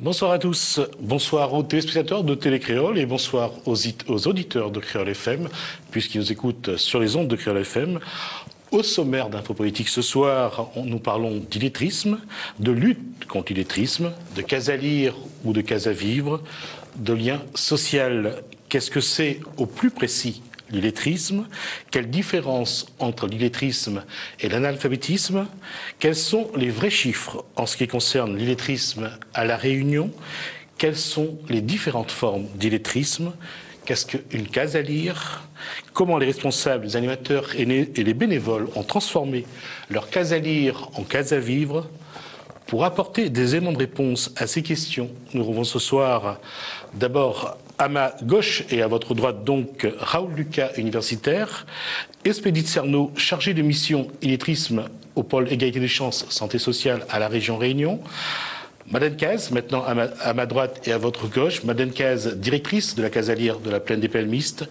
Bonsoir à tous, bonsoir aux téléspectateurs de Télé Créole et bonsoir aux auditeurs de Créole FM, puisqu'ils nous écoutent sur les ondes de Créole FM. Au sommaire d'Infopolitique ce soir, nous parlons d'illettrisme, de lutte contre l'illettrisme, de case à lire ou de case à vivre, de lien social. Qu'est-ce que c'est au plus précis l'illettrisme? Quelle différence entre l'illettrisme et l'analphabétisme? Quels sont les vrais chiffres en ce qui concerne l'illettrisme à La Réunion? Quelles sont les différentes formes d'illettrisme? Qu'est-ce qu'une case à lire? Comment les responsables, les animateurs et les bénévoles ont transformé leur case à lire en case à vivre? Pour apporter des éléments de réponse à ces questions, nous retrouvons ce soir d'abord à ma gauche et à votre droite donc Raoul Lucas, universitaire, Expédite Cerno, chargé de mission illettrisme au pôle égalité des chances santé sociale à la région Réunion, Madeleine Caz, maintenant à ma droite et à votre gauche, Madeleine Caz, directrice de la case à lire de la Plaine des Palmistes,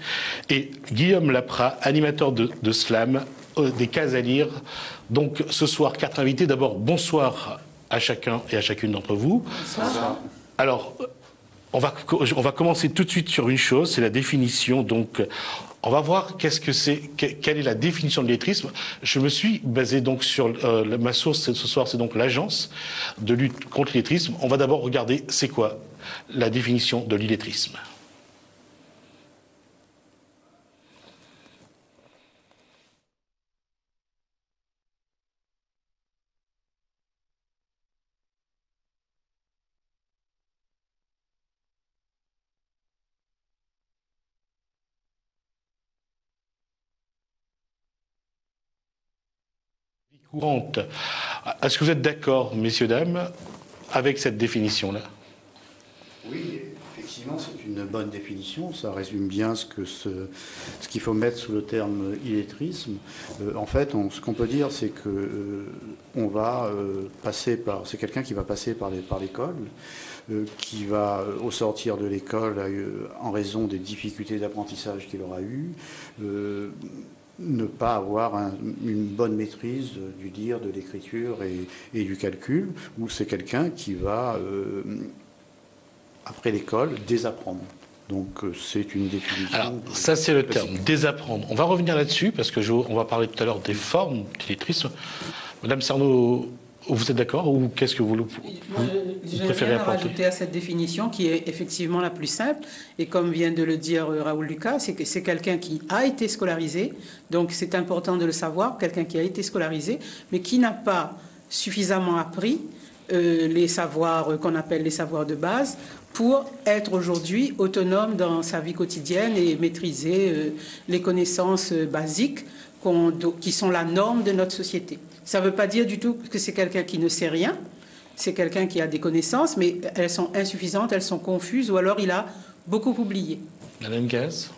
et Guillaume Laprat, animateur de Slam, des cases à lire. Donc ce soir, 4 invités. D'abord, bonsoir à chacun et à chacune d'entre vous. Bonsoir. Alors, on va commencer tout de suite sur une chose, c'est la définition. Donc, on va voir qu'est-ce que c'est, quelle est la définition de l'illettrisme. Je me suis basé donc sur ma source ce soir, c'est donc l'agence de lutte contre l'illettrisme. On va d'abord regarder c'est quoi la définition de l'illettrisme. Courante. Est-ce que vous êtes d'accord, messieurs, dames, avec cette définition-là? Oui, effectivement, c'est une bonne définition. Ça résume bien ce qu'il faut mettre sous le terme illettrisme. En fait, ce qu'on peut dire, c'est que c'est quelqu'un qui va passer par l'école, qui va, au sortir de l'école, en raison des difficultés d'apprentissage qu'il aura eues, ne pas avoir une bonne maîtrise du lire, de l'écriture et du calcul, ou c'est quelqu'un qui va, après l'école, désapprendre. Donc c'est une définition. Alors ça c'est le terme, désapprendre. On va revenir là-dessus parce que on va parler tout à l'heure des formes d'illettrisme. Madame Cerno, vous êtes d'accord ou qu'est-ce que vous préférez apporter? Rajouter à cette définition qui est effectivement la plus simple et comme vient de le dire Raoul Lucas, c'est que c'est quelqu'un qui a été scolarisé, donc c'est important de le savoir, quelqu'un qui a été scolarisé mais qui n'a pas suffisamment appris les savoirs qu'on appelle les savoirs de base pour être aujourd'hui autonome dans sa vie quotidienne et maîtriser les connaissances basiques qui sont la norme de notre société. Ça ne veut pas dire du tout que c'est quelqu'un qui ne sait rien, c'est quelqu'un qui a des connaissances, mais elles sont insuffisantes, elles sont confuses, ou alors il a beaucoup oublié. Madame Caz?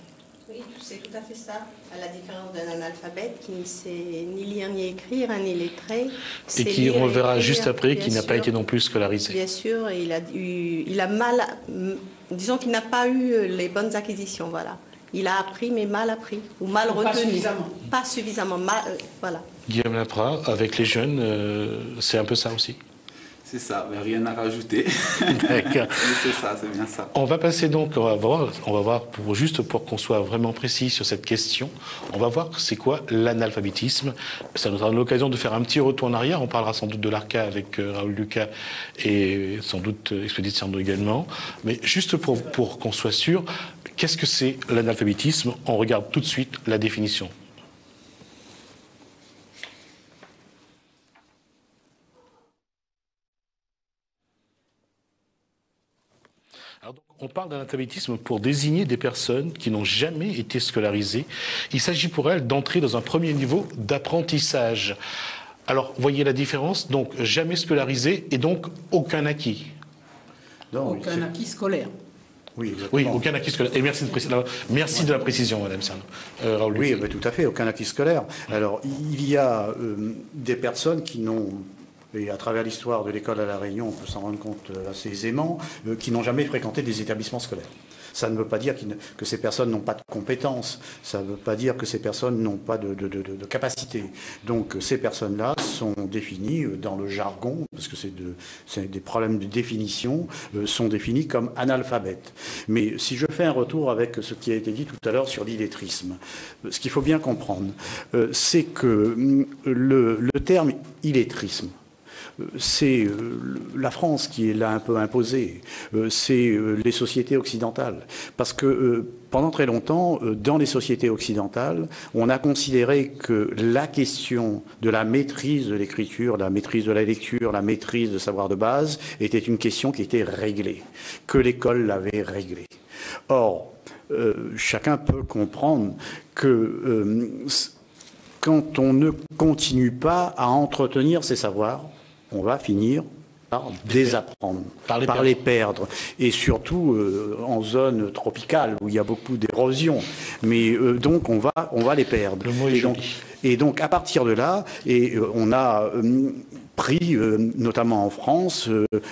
Oui, c'est tout à fait ça. À la différence d'un analphabète qui ne sait ni lire ni écrire, ni lettré. Et qui, on le verra juste après, qui n'a pas été non plus scolarisé. Bien sûr, il a mal, disons qu'il n'a pas eu les bonnes acquisitions, voilà. Il a appris, mais mal appris, ou mal retenu. Pas suffisamment, mal, voilà. Guillaume Laprat, avec les jeunes, c'est un peu ça aussi? C'est ça, mais rien à rajouter. D'accord. C'est ça, c'est bien ça. On va passer donc, on va voir juste pour qu'on soit vraiment précis sur cette question, on va voir c'est quoi l'analphabétisme. Ça nous donnera l'occasion de faire un petit retour en arrière. On parlera sans doute de l'ARCA avec Raoul Lucas et sans doute Expédite Cerno également. Mais juste pour qu'on soit sûr, qu'est-ce que c'est l'analphabétisme? On regarde tout de suite la définition. Alors donc, on parle d'analphabétisme pour désigner des personnes qui n'ont jamais été scolarisées. Il s'agit pour elles d'entrer dans un premier niveau d'apprentissage. Alors, voyez la différence? Donc, jamais scolarisé et donc aucun acquis. Non, aucun acquis scolaire. Oui, aucun acquis scolaire. Et merci de la précision, Madame Cerno. Oui, tout à fait, aucun acquis scolaire. Alors, il y a des personnes qui n'ont et à travers l'histoire de l'école à La Réunion, on peut s'en rendre compte assez aisément, qui n'ont jamais fréquenté des établissements scolaires. Ça ne veut pas dire que ces personnes n'ont pas de compétences, ça ne veut pas dire que ces personnes n'ont pas de capacité. Donc ces personnes-là sont définies dans le jargon, parce que c'est des problèmes de définition, sont définies comme analphabètes. Mais si je fais un retour avec ce qui a été dit tout à l'heure sur l'illettrisme, ce qu'il faut bien comprendre, c'est que le terme illettrisme, c'est la France qui l'a un peu imposé, c'est les sociétés occidentales. Parce que pendant très longtemps, dans les sociétés occidentales, on a considéré que la question de la maîtrise de l'écriture, la maîtrise de la lecture, la maîtrise de savoir de base, était une question qui était réglée, que l'école l'avait réglée. Or, chacun peut comprendre que quand on ne continue pas à entretenir ces savoirs, on va finir par désapprendre, par les perdre. Et surtout en zone tropicale où il y a beaucoup d'érosion. Mais donc on va les perdre. Le mot est joli. Et donc à partir de là, on a pris, notamment en France,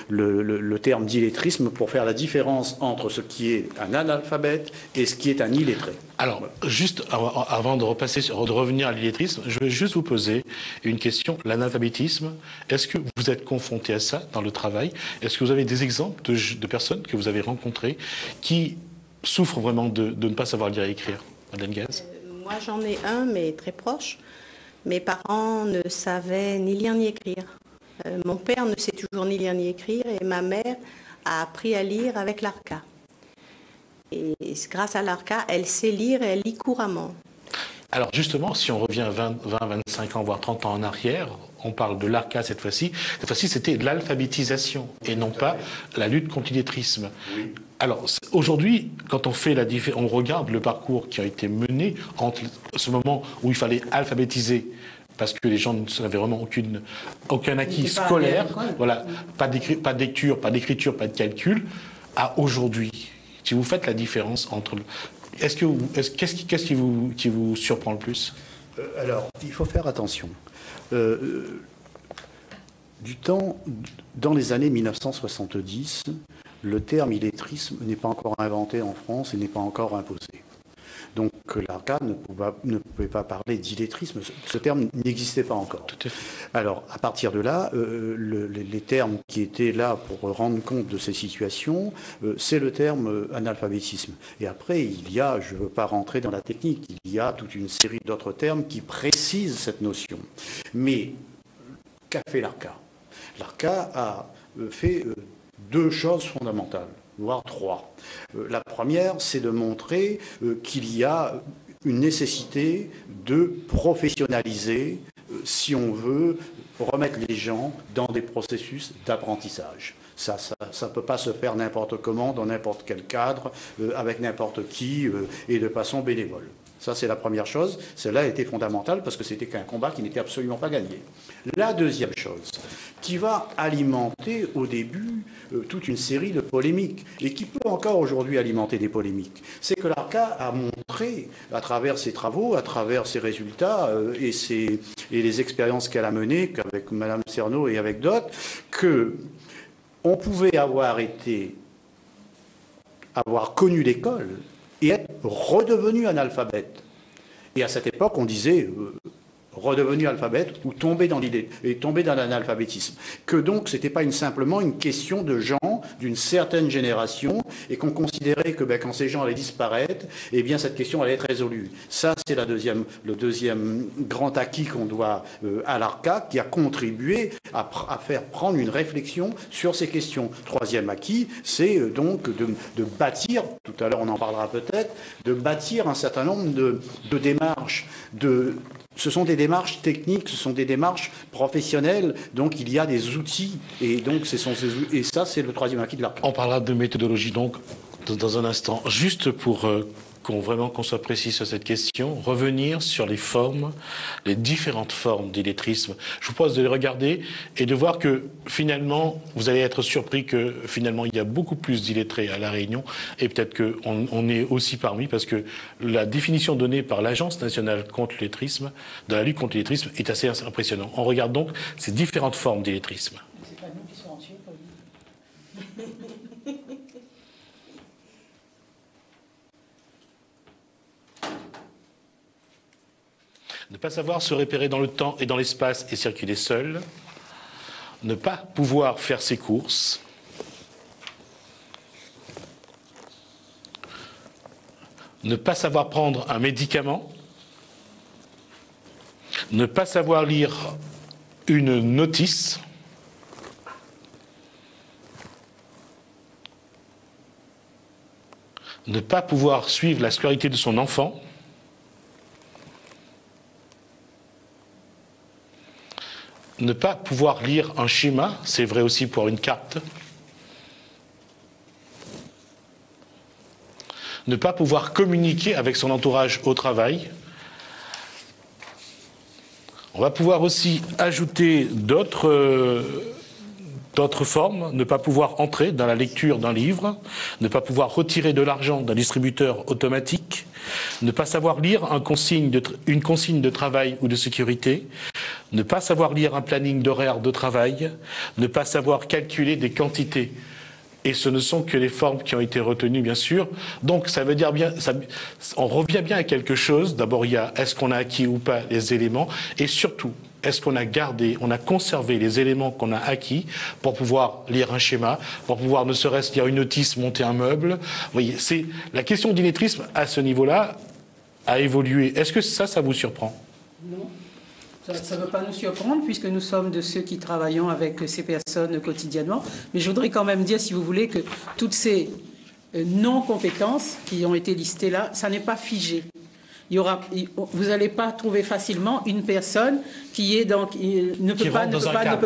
le terme d'illettrisme pour faire la différence entre ce qui est un analphabète et ce qui est un illettré. Alors, juste avant de revenir à l'illettrisme, je vais juste vous poser une question. L'analphabétisme, est-ce que vous êtes confronté à ça dans le travail? Est-ce que vous avez des exemples de personnes que vous avez rencontrées qui souffrent vraiment de ne pas savoir lire et écrire? Madame Gaz? Moi, j'en ai un, mais très proche. Mes parents ne savaient ni lire ni écrire. Mon père ne sait toujours ni lire ni écrire et ma mère a appris à lire avec l'ARCA. Et grâce à l'ARCA, elle sait lire et elle lit couramment. Alors justement, si on revient 20, 25 ans, voire 30 ans en arrière, on parle de l'ARCA cette fois-ci. Cette fois-ci, c'était de l'alphabétisation et non pas la lutte contre l'illettrisme. Oui. Alors aujourd'hui, quand on fait on regarde le parcours qui a été mené entre ce moment où il fallait alphabétiser, parce que les gens n'avaient vraiment aucun acquis scolaire, voilà, pas de lecture, pas d'écriture, pas de calcul, à aujourd'hui. Si vous faites la différence entre... Qu'est-ce qui vous surprend le plus? Alors, il faut faire attention. Dans les années 1970, le terme illettrisme n'est pas encore inventé en France et n'est pas encore imposé. Donc l'ARCA ne pouvait pas parler d'illettrisme, ce terme n'existait pas encore. Tout à fait. Alors à partir de là, les termes qui étaient là pour rendre compte de ces situations, c'est le terme analphabétisme. Et après, il y a, je ne veux pas rentrer dans la technique, il y a toute une série d'autres termes qui précisent cette notion. Mais qu'a fait l'ARCA? L'ARCA a fait deux choses fondamentales, voire trois. La première, c'est de montrer qu'il y a une nécessité de professionnaliser, si on veut, remettre les gens dans des processus d'apprentissage. Ça ne peut pas se faire n'importe comment, dans n'importe quel cadre, avec n'importe qui, et de façon bénévole. Ça, c'est la première chose. Celle-là a été fondamentale parce que c'était un combat qui n'était absolument pas gagné. La deuxième chose, qui va alimenter au début toute une série de polémiques, et qui peut encore aujourd'hui alimenter des polémiques, c'est que l'ARCA a montré, à travers ses travaux, à travers ses résultats et les expériences qu'elle a menées, avec Mme Cerno et avec d'autres, qu'on pouvait avoir connu l'école et être redevenu analphabète. Et à cette époque, on disait redevenu alphabète ou tomber dans l'idée et tomber dans l'analphabétisme. Que donc, ce n'était pas simplement une question de gens d'une certaine génération et qu'on considérait que quand ces gens allaient disparaître, eh bien cette question allait être résolue. Ça, c'est le deuxième grand acquis qu'on doit à l'ARCA, qui a contribué à faire prendre une réflexion sur ces questions. Troisième acquis, c'est donc de bâtir, tout à l'heure on en parlera peut-être, de bâtir un certain nombre de démarches, ce sont des démarches techniques, ce sont des démarches professionnelles, donc il y a des outils, et donc et ça c'est le troisième acquis de l'ARCA. On parlera de méthodologie donc dans un instant. Juste pour qu'on soit précis sur cette question, revenir sur les formes, les différentes formes d'illettrisme. Je vous propose de les regarder et de voir que finalement, vous allez être surpris que finalement il y a beaucoup plus d'illettrés à La Réunion et peut-être qu'on est aussi parmi parce que la définition donnée par l'Agence nationale contre l'illettrisme, de la lutte contre l'illettrisme, est assez impressionnante. On regarde donc ces différentes formes d'illettrisme. C'est pas nous qui serons tués, Pauline. Ne pas savoir se repérer dans le temps et dans l'espace et circuler seul. Ne pas pouvoir faire ses courses. Ne pas savoir prendre un médicament. Ne pas savoir lire une notice. Ne pas pouvoir suivre la scolarité de son enfant. Ne pas pouvoir lire un schéma, c'est vrai aussi pour une carte. Ne pas pouvoir communiquer avec son entourage au travail. On va pouvoir aussi ajouter d'autres formes, ne pas pouvoir entrer dans la lecture d'un livre, ne pas pouvoir retirer de l'argent d'un distributeur automatique, ne pas savoir lire une consigne de travail ou de sécurité, ne pas savoir lire un planning d'horaire de travail, ne pas savoir calculer des quantités. Et ce ne sont que les formes qui ont été retenues, bien sûr. Donc, ça veut dire bien, on revient bien à quelque chose. D'abord, il y a est-ce qu'on a acquis ou pas les éléments, et surtout, est-ce qu'on a gardé, on a conservé les éléments qu'on a acquis pour pouvoir lire un schéma, pour pouvoir ne serait-ce lire une notice, monter un meuble. Vous voyez, c'est la question d'illettrisme à ce niveau-là a évolué. Est-ce que ça vous surprend? Non. Ça ne veut pas nous surprendre puisque nous sommes de ceux qui travaillons avec ces personnes quotidiennement. Mais je voudrais quand même dire, si vous voulez, que toutes ces non-compétences qui ont été listées là, ça n'est pas figé. Vous n'allez pas trouver facilement une personne qui est donc ne peut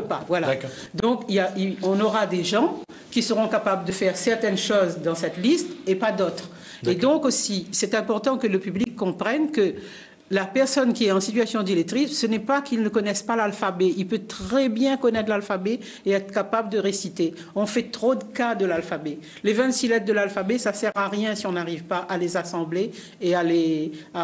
pas. Voilà. Donc on aura des gens qui seront capables de faire certaines choses dans cette liste et pas d'autres. Et donc aussi, c'est important que le public comprenne que la personne qui est en situation d'illettrisme, ce n'est pas qu'il ne connaisse pas l'alphabet. Il peut très bien connaître l'alphabet et être capable de réciter. On fait trop de cas de l'alphabet. Les 26 lettres de l'alphabet, ça ne sert à rien si on n'arrive pas à les assembler et à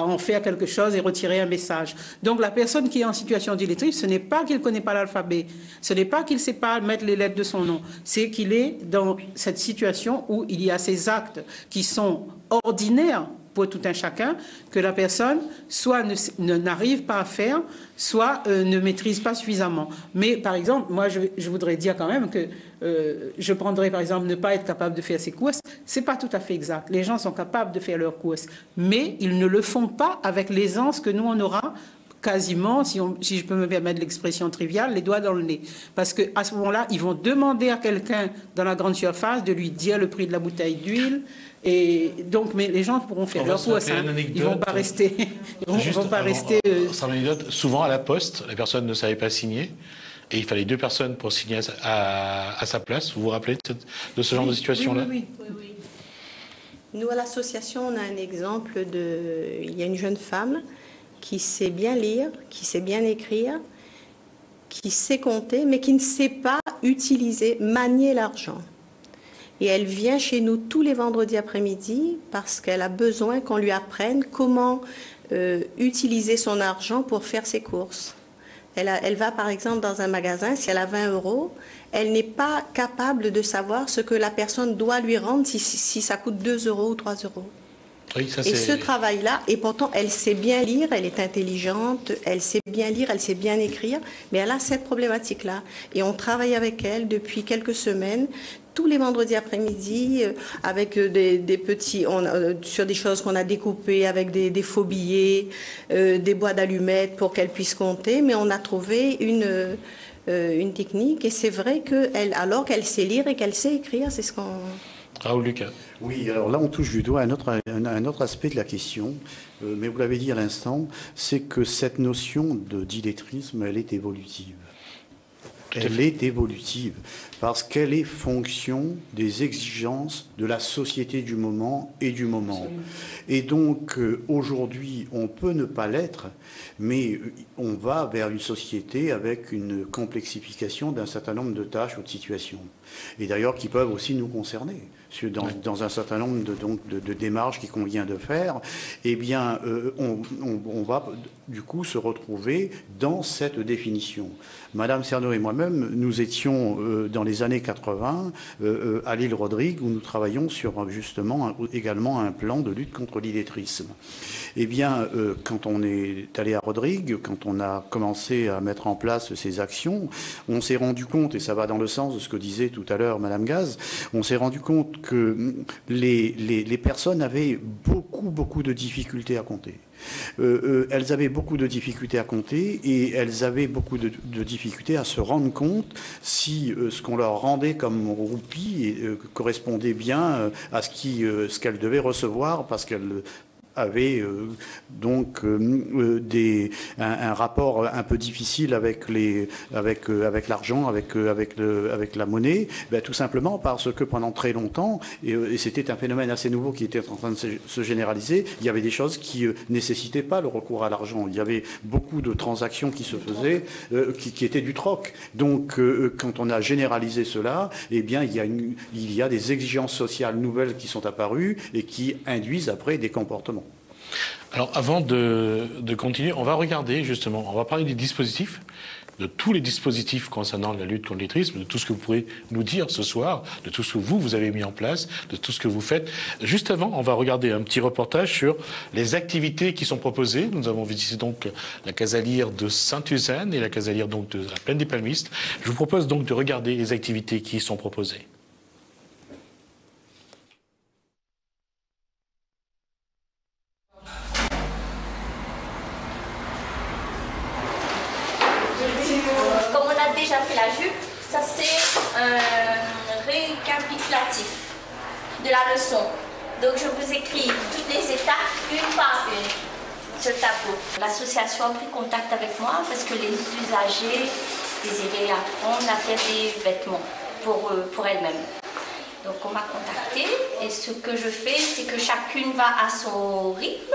en faire quelque chose et retirer un message. Donc la personne qui est en situation d'illettrisme, ce n'est pas qu'il ne connaît pas l'alphabet. Ce n'est pas qu'il ne sait pas mettre les lettres de son nom. C'est qu'il est dans cette situation où il y a ces actes qui sont ordinaires pour tout un chacun, que la personne soit n'arrive pas à faire, soit ne maîtrise pas suffisamment. Mais par exemple, moi je voudrais dire quand même que je prendrais par exemple ne pas être capable de faire ses courses, c'est pas tout à fait exact. Les gens sont capables de faire leurs courses, mais ils ne le font pas avec l'aisance que nous on aura quasiment, si je peux me permettre l'expression triviale, les doigts dans le nez. Parce qu'à ce moment-là, ils vont demander à quelqu'un dans la grande surface de lui dire le prix de la bouteille d'huile. Et donc, mais les gens pourront faire leur course. Hein. Ils ne vont pas rester. Sans anecdote, souvent à la poste, la personne ne savait pas signer. Et il fallait 2 personnes pour signer à sa place. Vous vous rappelez de ce genre de situation-là? Oui. Nous, à l'association, on a un exemple il y a une jeune femme qui sait bien lire, qui sait bien écrire, qui sait compter, mais qui ne sait pas manier l'argent. Et elle vient chez nous tous les vendredis après-midi parce qu'elle a besoin qu'on lui apprenne comment utiliser son argent pour faire ses courses. Elle va par exemple dans un magasin, si elle a 20 €, elle n'est pas capable de savoir ce que la personne doit lui rendre si ça coûte 2 € ou 3 €. Oui, ça, et ce travail-là, et pourtant elle sait bien lire, elle est intelligente, elle sait bien lire, elle sait bien écrire, mais elle a cette problématique-là. Et on travaille avec elle depuis quelques semaines, tous les vendredis après-midi, avec des petits, sur des choses qu'on a découpées, avec des faux billets, des boîtes d'allumettes pour qu'elle puisse compter, mais on a trouvé une technique, et c'est vrai alors qu'elle sait lire et qu'elle sait écrire, c'est ce qu'on... Raoul Lucas. Oui, alors là on touche du doigt un autre aspect de la question, mais vous l'avez dit à l'instant, c'est que cette notion d'illettrisme, elle est évolutive. Elle est évolutive. parce qu'elle est fonction des exigences de la société du moment et du moment. Absolument. Et donc, aujourd'hui, on peut ne pas l'être, mais on va vers une société avec une complexification d'un certain nombre de tâches ou de situations. Et d'ailleurs, qui peuvent aussi nous concerner. Dans un certain nombre de démarches qu'il convient de faire, eh bien, on va du coup se retrouver dans cette définition. Madame Cerneau et moi-même, nous étions dans les années 80 à l'île Rodrigue, où nous travaillons sur justement également un plan de lutte contre l'illettrisme. Eh bien, quand on est allé à Rodrigue, quand on a commencé à mettre en place ces actions, on s'est rendu compte, et ça va dans le sens de ce que disait tout à l'heure Madame Gaz, on s'est rendu compte que les personnes avaient beaucoup de difficultés à compter. Elles avaient beaucoup de difficultés à compter et elles avaient beaucoup de difficultés à se rendre compte si ce qu'on leur rendait comme roupie correspondait bien à ce qu'elles devaient recevoir, parce qu'elles avait donc un rapport un peu difficile avec l'argent, avec la monnaie, tout simplement parce que pendant très longtemps, et c'était un phénomène assez nouveau qui était en train de se généraliser, il y avait des choses qui nécessitaient pas le recours à l'argent. Il y avait beaucoup de transactions qui se faisaient, qui étaient du troc. Donc, quand on a généralisé cela, eh bien, il y a des exigences sociales nouvelles qui sont apparues et qui induisent après des comportements. Alors, avant de continuer, on va regarder justement, on va parler des dispositifs, de tous les dispositifs concernant la lutte contre l'illettrisme, de tout ce que vous pourrez nous dire ce soir, de tout ce que vous avez mis en place, de tout ce que vous faites. Juste avant, on va regarder un petit reportage sur les activités qui sont proposées. Nous avons visité donc la Casalière de Sainte-Suzanne et la Casalière donc de la Plaine des Palmistes. Je vous propose donc de regarder les activités qui y sont proposées. Déjà fait la jupe, ça c'est un récapitulatif de la leçon. Donc je vous écris toutes les étapes une par une sur le tableau. L'association a pris contact avec moi parce que les usagers désiraient apprendre à faire des vêtements pour elles-mêmes. Donc on m'a contacté et ce que je fais, c'est que chacune va à son rythme.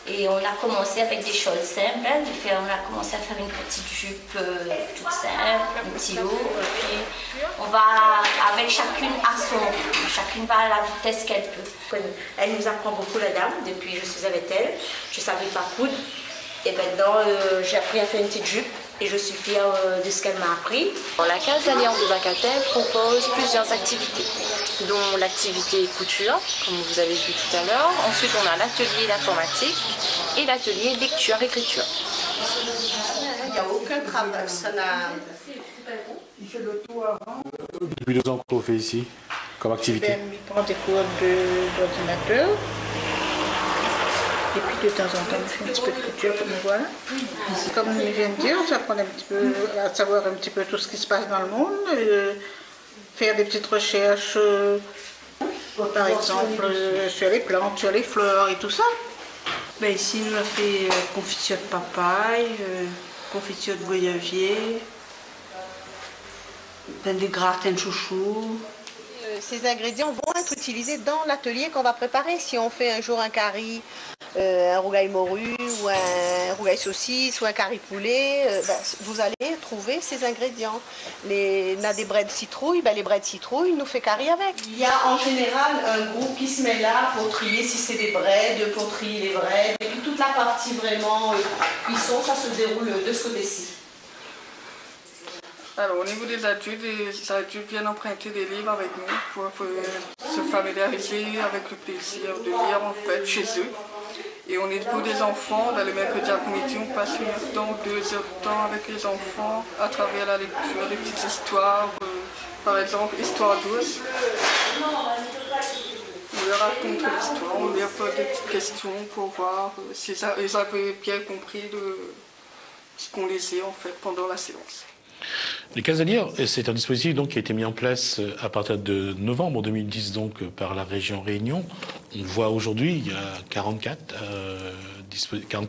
Et on a commencé avec des choses simples. On a commencé à faire une petite jupe toute simple, un petit haut. Et puis on va avec chacune à son rythme. Chacune va à la vitesse qu'elle peut. Elle nous apprend beaucoup, la dame. Depuis que je suis avec elle, je ne savais pas coudre. Et maintenant, j'ai appris à faire une petite jupe. Et je suis fière de ce qu'elle m'a appris. La Casalière de Bacatel propose plusieurs activités, dont l'activité couture, comme vous avez vu tout à l'heure. Ensuite, on a l'atelier d'informatique et l'atelier lecture-écriture. Il n'y a aucun travail. Ça n'a... Depuis 2 ans qu'on fait ici, comme activité. Il prend des cours d'ordinateur. Et puis de temps en temps, on fait un petit peu de couture, comme voilà. Comme je viens de dire, j'apprends un petit peu à savoir un petit peu tout ce qui se passe dans le monde, faire des petites recherches, par exemple, sur les plantes, sur les fleurs et tout ça. Ben ici, nous avons fait confiture de papaye, confiture de goyavier, des gratins de chouchou. Ces ingrédients vont être utilisés dans l'atelier qu'on va préparer. Si on fait un jour un curry, un rougail morue, ou un rougail saucisse, ou un curry poulet, vous allez trouver ces ingrédients. On a des braies de citrouille, les braies de citrouille, nous fait curry avec. Il y a en général un groupe qui se met là pour trier si c'est des braides, pour trier les braides. Et puis toute la partie vraiment cuisson, ça se déroule de ce côté-ci. Alors, au niveau des adultes, les adultes viennent emprunter des livres avec nous pour se familiariser avec le plaisir de lire en fait chez eux. Et au niveau des enfants, le mercredi après-midi, on passe 1 heure de temps, 2 heures de temps avec les enfants à travers la lecture, des petites histoires, par exemple, Histoire douce. On leur raconte l'histoire, on leur pose des petites questions pour voir si ils avaient bien compris ce qu'on lisait en fait pendant la séance. Les Casalières, c'est un dispositif donc qui a été mis en place à partir de novembre 2010 donc par la région Réunion. On voit aujourd'hui, il y a 44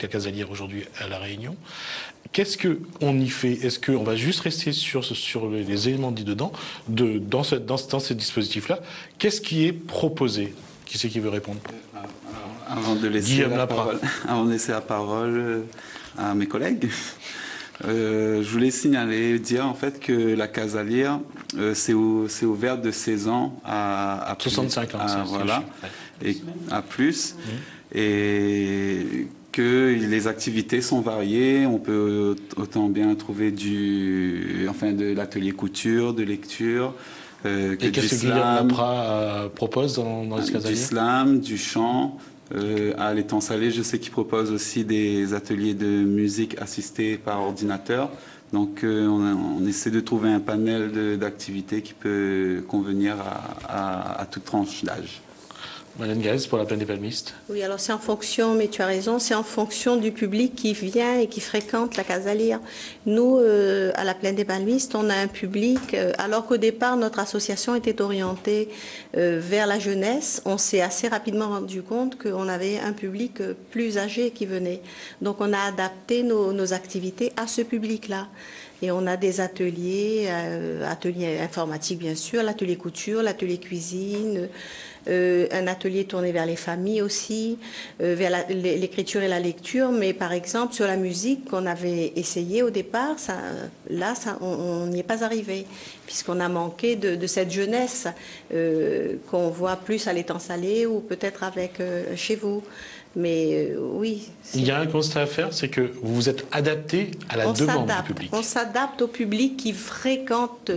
Casalières aujourd'hui à la Réunion. Qu'est-ce qu'on y fait? Est-ce qu'on va juste rester sur les éléments dits dedans, dans ce dispositif-là? Qu'est-ce qui est proposé? Qui c'est qui veut répondre? Avant de laisser la parole à mes collègues, je voulais dire en fait que la Casalire, c'est ouvert de 16 ans à 65 ans. Voilà, et à plus. Et que les activités sont variées, on peut autant bien trouver de l'atelier couture, de lecture, que et qu'est-ce que Guillaume Lapra propose dans les Casalières? Du slam, du chant. À l'étang salé, je sais qu'il propose aussi des ateliers de musique assistés par ordinateur. Donc on essaie de trouver un panel d'activités qui peut convenir à toute tranche d'âge. Madeleine Gaez pour la Plaine des Palmistes. Oui, alors c'est en fonction, mais tu as raison, c'est en fonction du public qui vient et qui fréquente la Casalire. Nous, à la Plaine des Palmistes, on a un public, alors qu'au départ, notre association était orientée vers la jeunesse. On s'est assez rapidement rendu compte qu'on avait un public plus âgé qui venait. Donc on a adapté nos activités à ce public-là. Et on a des ateliers informatiques bien sûr, l'atelier couture, l'atelier cuisine, un atelier tourné vers les familles aussi, vers l'écriture et la lecture. Mais par exemple, sur la musique qu'on avait essayé au départ, on n'y est pas arrivé, puisqu'on a manqué de cette jeunesse qu'on voit plus à l'étang salé ou peut-être avec chez vous. Mais oui. Il y a un constat à faire, c'est que vous vous êtes adapté à la demande du public. On s'adapte au public qui fréquente,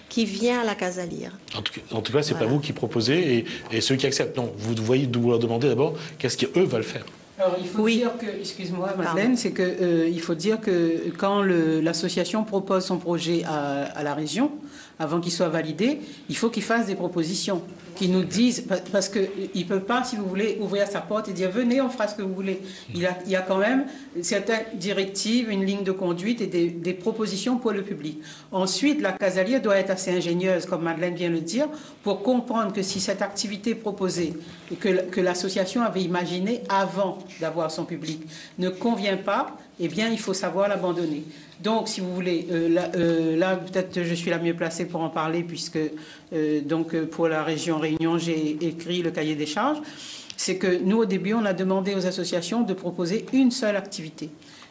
qui vient à la Casalire. En tout cas, c'est pas vous qui proposez et ceux qui acceptent. Non, vous voyez, vous leur demandez d'abord qu'est-ce qu'eux veulent faire. Alors, il faut dire que, excuse-moi Madeleine, c'est que il faut dire que quand l'association propose son projet à la région, avant qu'il soit validé, il faut qu'il fasse des propositions, qu'il nous disent, parce qu'il ne peut pas, si vous voulez, ouvrir sa porte et dire venez, on fera ce que vous voulez. Il y a quand même certaines directives, une ligne de conduite et des propositions pour le public. Ensuite, la Casalire doit être assez ingénieuse, comme Madeleine vient de le dire, pour comprendre que si cette activité proposée, que l'association avait imaginée avant d'avoir son public, ne convient pas, eh bien, il faut savoir l'abandonner. Donc, si vous voulez, là peut-être je suis la mieux placée pour en parler, puisque pour la région Réunion, j'ai écrit le cahier des charges. C'est que nous, au début, on a demandé aux associations de proposer une seule activité.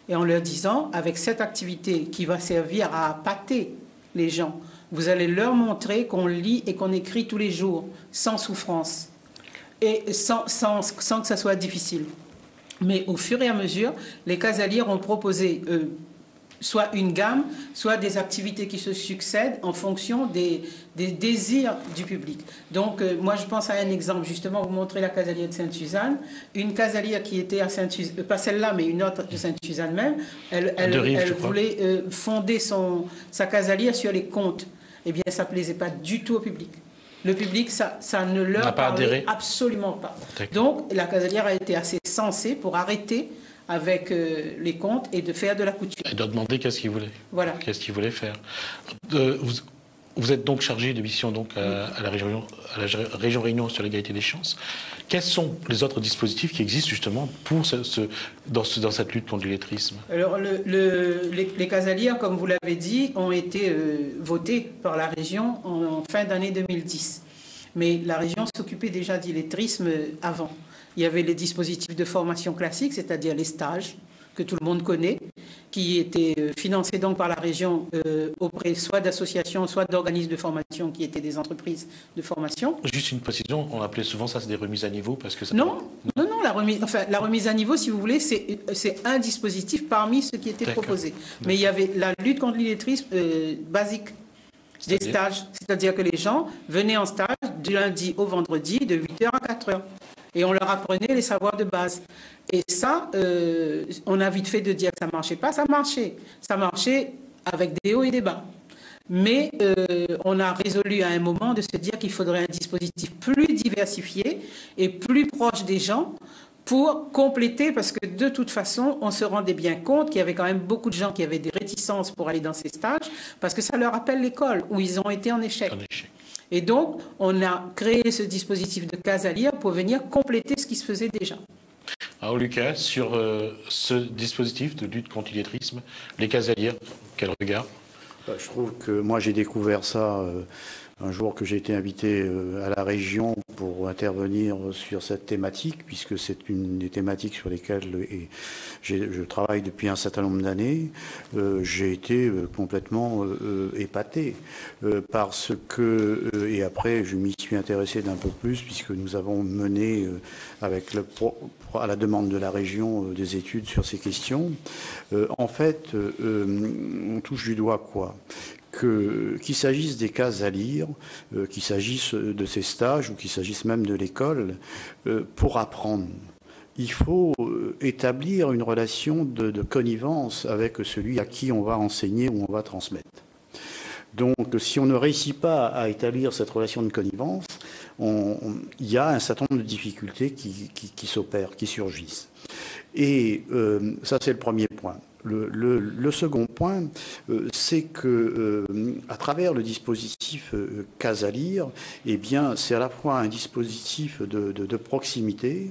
Et en leur disant, avec cette activité qui va servir à appâter les gens, vous allez leur montrer qu'on lit et qu'on écrit tous les jours, sans souffrance, et sans que ça soit difficile. Mais au fur et à mesure, les Casalières ont proposé soit une gamme, soit des activités qui se succèdent en fonction des désirs du public. Donc, moi, je pense à un exemple, justement, vous montrer la Casalière de Sainte-Suzanne. Une Casalière qui était à Sainte-Suzanne, pas celle-là, mais une autre de Sainte-Suzanne même, elle voulait fonder sa Casalière sur les contes. Eh bien, ça ne plaisait pas du tout au public. Le public, ça ne leur parlait absolument pas. Donc, la Casalière a été assez sensée pour arrêter avec les contes et de faire de la couture. Et de demander qu'est-ce qu'ils voulaient. Voilà. Qu'est-ce qu'ils voulaient faire. Vous êtes donc chargé de mission donc, à la région Réunion sur l'égalité des chances. Quels sont les autres dispositifs qui existent justement pour dans cette lutte contre l'illettrisme? Alors, les Casalières, comme vous l'avez dit, ont été votées par la région en fin d'année 2010. Mais la région s'occupait déjà d'illettrisme avant. Il y avait les dispositifs de formation classique, c'est-à-dire les stages, que tout le monde connaît, qui étaient financés donc par la région auprès soit d'associations, soit d'organismes de formation qui étaient des entreprises de formation. Juste une précision, on appelait souvent ça des remises à niveau parce que ça... Non, la remise à niveau, si vous voulez, c'est un dispositif parmi ceux qui étaient proposés. Mais il y avait la lutte contre l'illettrisme basique. Des stages, c'est-à-dire que les gens venaient en stage du lundi au vendredi de 8h à 4h. Et on leur apprenait les savoirs de base. Et ça, on a vite fait de dire que ça ne marchait pas. Ça marchait. Ça marchait avec des hauts et des bas. Mais on a résolu à un moment de se dire qu'il faudrait un dispositif plus diversifié et plus proche des gens pour compléter, parce que de toute façon, on se rendait bien compte qu'il y avait quand même beaucoup de gens qui avaient des réticences pour aller dans ces stages, parce que ça leur rappelle l'école, où ils ont été en échec. Et donc, on a créé ce dispositif de Casalire pour venir compléter ce qui se faisait déjà. Alors Lucas, sur ce dispositif de lutte contre l'illettrisme, les cases à lire, quel regard? Je trouve que moi j'ai découvert ça un jour que j'ai été invité à la région pour intervenir sur cette thématique, puisque c'est une des thématiques sur lesquelles je travaille depuis un certain nombre d'années. J'ai été complètement épaté parce que, et après je m'y suis intéressé d'un peu plus, puisque nous avons mené à la demande de la région des études sur ces questions. En fait, on touche du doigt quoi? Qu'il s'agisse des cases à lire, qu'il s'agisse de ces stages ou qu'il s'agisse même de l'école, pour apprendre, il faut établir une relation de connivence avec celui à qui on va enseigner ou on va transmettre. Donc si on ne réussit pas à établir cette relation de connivence, il y a un certain nombre de difficultés qui s'opèrent, qui surgissent. Et ça c'est le premier point. Le second point, c'est que à travers le dispositif Cases à lire, eh bien, c'est à la fois un dispositif de proximité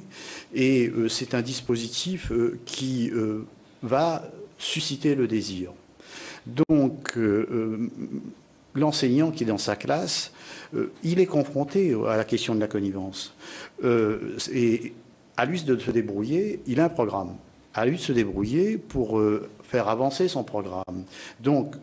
et c'est un dispositif qui va susciter le désir. Donc, l'enseignant qui est dans sa classe, il est confronté à la question de la connivence. Et à lui de se débrouiller, il a un programme. À lui de se débrouiller pour faire avancer son programme. Donc,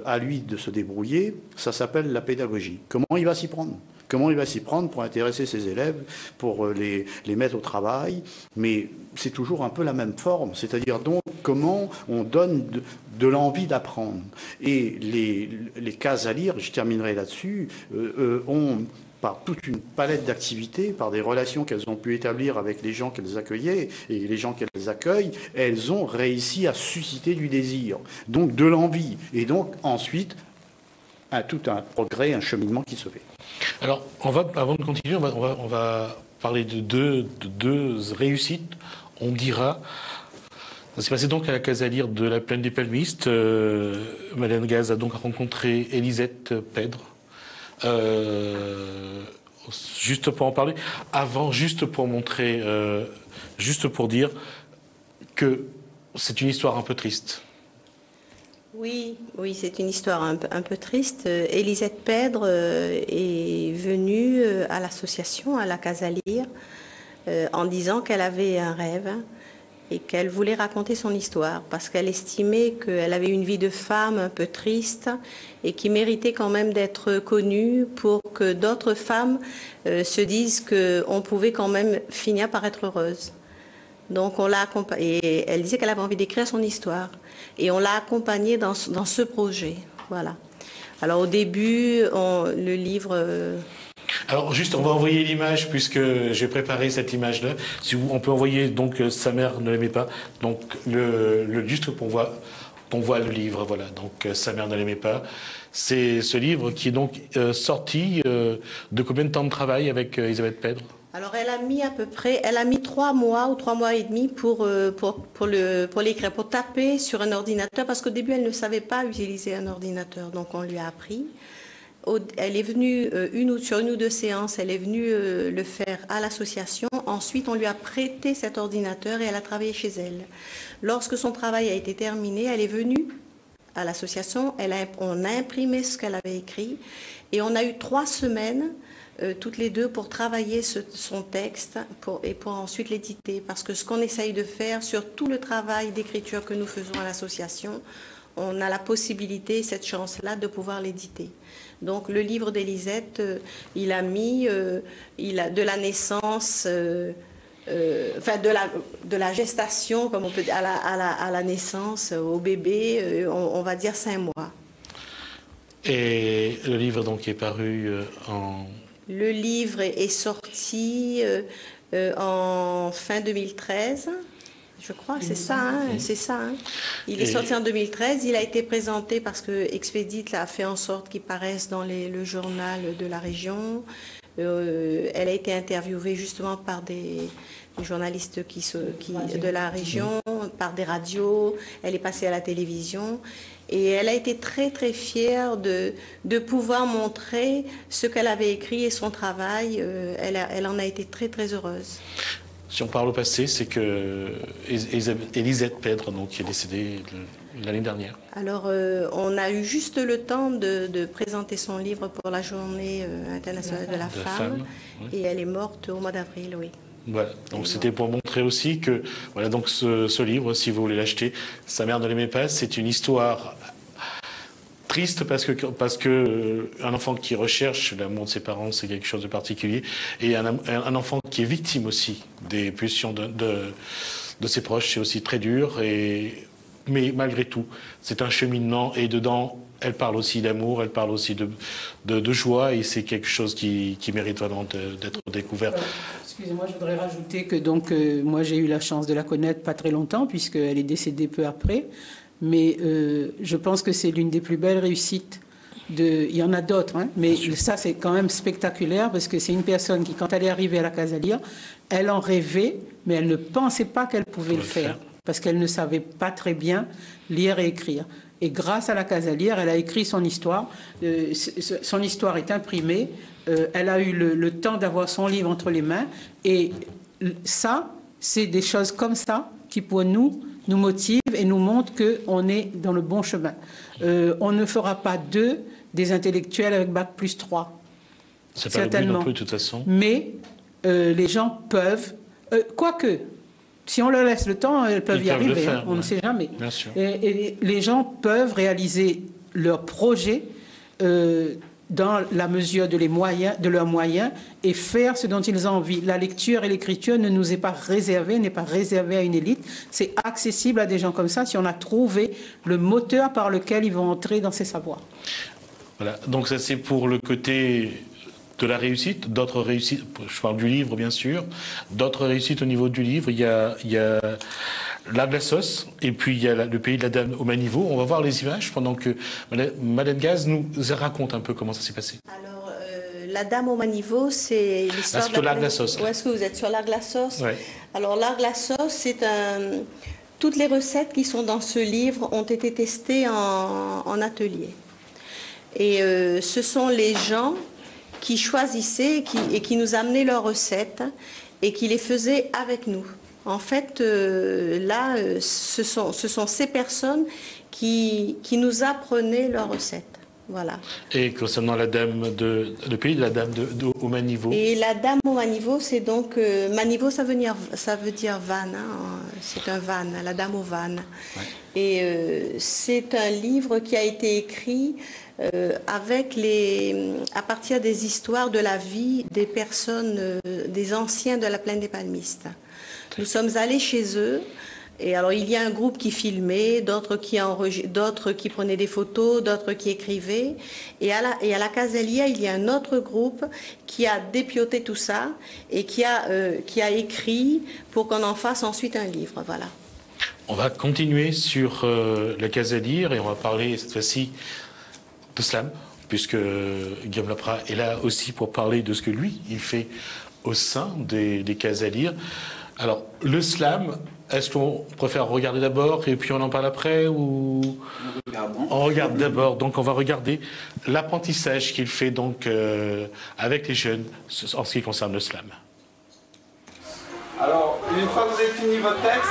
à lui de se débrouiller, ça s'appelle la pédagogie. Comment il va s'y prendre? Comment il va s'y prendre pour intéresser ses élèves, pour les mettre au travail? Mais c'est toujours un peu la même forme, c'est-à-dire donc comment on donne de l'envie d'apprendre. Et les cases à lire, je terminerai là-dessus, ont par toute une palette d'activités, par des relations qu'elles ont pu établir avec les gens qu'elles accueillaient et les gens qu'elles accueillent, elles ont réussi à susciter du désir, donc de l'envie. Et donc ensuite, tout un progrès, un cheminement qui se fait. Alors, avant de continuer, on va parler de deux réussites. On dira... Ça s'est passé donc à la case à lire de la Plaine des Palmistes. Madeleine Gaz a donc rencontré Elisette Pèdre. Juste pour en parler, avant, juste pour montrer, juste pour dire que c'est une histoire un peu triste. Oui, c'est une histoire un peu triste. Elisette Pèdre est venue à l'association, à la Case à lire, en disant qu'elle avait un rêve et qu'elle voulait raconter son histoire parce qu'elle estimait qu'elle avait une vie de femme un peu triste et qui méritait quand même d'être connue pour que d'autres femmes se disent qu'on pouvait quand même finir par être heureuse. Donc on l'a accompagnée, et elle disait qu'elle avait envie d'écrire son histoire et on l'a accompagnée dans ce projet. Voilà. Alors au début, le livre... Alors juste, on va envoyer l'image puisque j'ai préparé cette image-là. Si on peut envoyer donc Sa mère ne l'aimait pas. Donc le juste qu'on voit le livre, voilà. Donc Sa mère ne l'aimait pas. C'est ce livre qui est donc sorti de combien de temps de travail avec Elisabeth Pèdre? Alors elle a mis 3 mois ou 3 mois et demi pour l'écrire, pour taper sur un ordinateur parce qu'au début elle ne savait pas utiliser un ordinateur, donc on lui a appris. Elle est venue sur une ou deux séances, elle est venue le faire à l'association. Ensuite, on lui a prêté cet ordinateur et elle a travaillé chez elle. Lorsque son travail a été terminé, elle est venue à l'association. On a imprimé ce qu'elle avait écrit et on a eu 3 semaines toutes les deux pour travailler son texte et pour ensuite l'éditer. Parce que ce qu'on essaye de faire sur tout le travail d'écriture que nous faisons à l'association, on a la possibilité, cette chance-là, de pouvoir l'éditer. Donc le livre d'Elisette, il a mis de la naissance, enfin de la gestation, comme on peut dire, à la naissance, au bébé, on va dire 5 mois. Et le livre donc est paru en... Le livre est sorti en fin 2013. Je crois, c'est ça, hein, c'est ça. Hein. Il est sorti en 2013, il a été présenté parce que Expédite a fait en sorte qu'il paraisse dans le journal de la région. Elle a été interviewée justement par des journalistes de la région, par des radios. Elle est passée à la télévision. Et elle a été très très fière de pouvoir montrer ce qu'elle avait écrit et son travail. Elle en a été très très heureuse. Si on parle au passé, c'est que Elisette Pedre, donc, qui est décédée l'année dernière. Alors, on a eu juste le temps de présenter son livre pour la Journée internationale de la femme. Oui. Et elle est morte au mois d'avril, oui. Voilà, donc c'était pour montrer aussi que, voilà, donc ce livre, si vous voulez l'acheter, Sa mère ne l'aimait pas, c'est une histoire triste parce que un enfant qui recherche l'amour de ses parents, c'est quelque chose de particulier, et un enfant qui est victime aussi des pulsions de ses proches, c'est aussi très dur, mais malgré tout, c'est un cheminement, et dedans, elle parle aussi d'amour, elle parle aussi de joie, et c'est quelque chose qui mérite vraiment d'être découvert. Excusez-moi, je voudrais rajouter que donc moi j'ai eu la chance de la connaître pas très longtemps puisqu'elle est décédée peu après, mais je pense que c'est l'une des plus belles réussites. Il y en a d'autres, hein, mais ça c'est quand même spectaculaire parce que c'est une personne qui, quand elle est arrivée à la Casa Lire, elle en rêvait, mais elle ne pensait pas qu'elle pouvait le faire parce qu'elle ne savait pas très bien lire et écrire. Et grâce à la Casa Lire, elle a écrit son histoire. Son histoire est imprimée. Elle a eu le temps d'avoir son livre entre les mains. Et ça, c'est des choses comme ça qui, pour nous motivent et nous montrent qu'on est dans le bon chemin. On ne fera pas d'eux des intellectuels avec Bac+3. C'est pas le but non plus, de toute façon. Mais les gens peuvent... quoique... Si on leur laisse le temps, elles peuvent y arriver. Faire, on ne sait jamais. Bien sûr. Et les gens peuvent réaliser leurs projets dans la mesure de leurs moyens et faire ce dont ils ont envie. La lecture et l'écriture ne nous est pas réservée, n'est pas réservée à une élite. C'est accessible à des gens comme ça si on a trouvé le moteur par lequel ils vont entrer dans ces savoirs. Voilà. Donc ça, c'est pour le côté de la réussite, d'autres réussites, je parle du livre bien sûr, d'autres réussites au niveau du livre, il y a l'art de la sauce, et puis il y a le pays de la dame au Maniveau. On va voir les images pendant que Madame Gaz nous raconte un peu comment ça s'est passé. Alors, la dame au Maniveau, c'est l'histoire de l'art de la sauce. Où est-ce que vous êtes sur l'art de la sauce? Oui. Alors, l'art de la sauce, c'est toutes les recettes qui sont dans ce livre ont été testées en atelier. Et ce sont les gens qui choisissaient et qui nous amenaient leurs recettes et qui les faisaient avec nous. En fait, là, ce sont ces personnes qui nous apprenaient leurs recettes. Voilà. Et concernant la dame le pays de la dame au Maniveau. Et la dame au Maniveau, c'est donc Maniveau, ça veut dire vanne. Hein, c'est un vanne, la dame au vanne. Ouais. Et c'est un livre qui a été écrit à partir des histoires de la vie des personnes, des anciens de la plaine des Palmistes. Nous sommes allés chez eux. Et alors, il y a un groupe qui filmait, d'autres qui prenaient des photos, d'autres qui écrivaient. Et à la Casa Lire, il y a un autre groupe qui a dépioté tout ça et qui a écrit pour qu'on en fasse ensuite un livre. Voilà. On va continuer sur la Casa Lire et on va parler cette fois-ci de slam, puisque Guillaume Laprat est là aussi pour parler de ce que lui, il fait au sein des Casa Lire. Alors, le slam... Est-ce qu'on préfère regarder d'abord et puis on en parle après ou on regarde d'abord. Donc on va regarder l'apprentissage qu'il fait donc avec les jeunes en ce qui concerne le slam. Alors une fois que vous avez fini votre texte,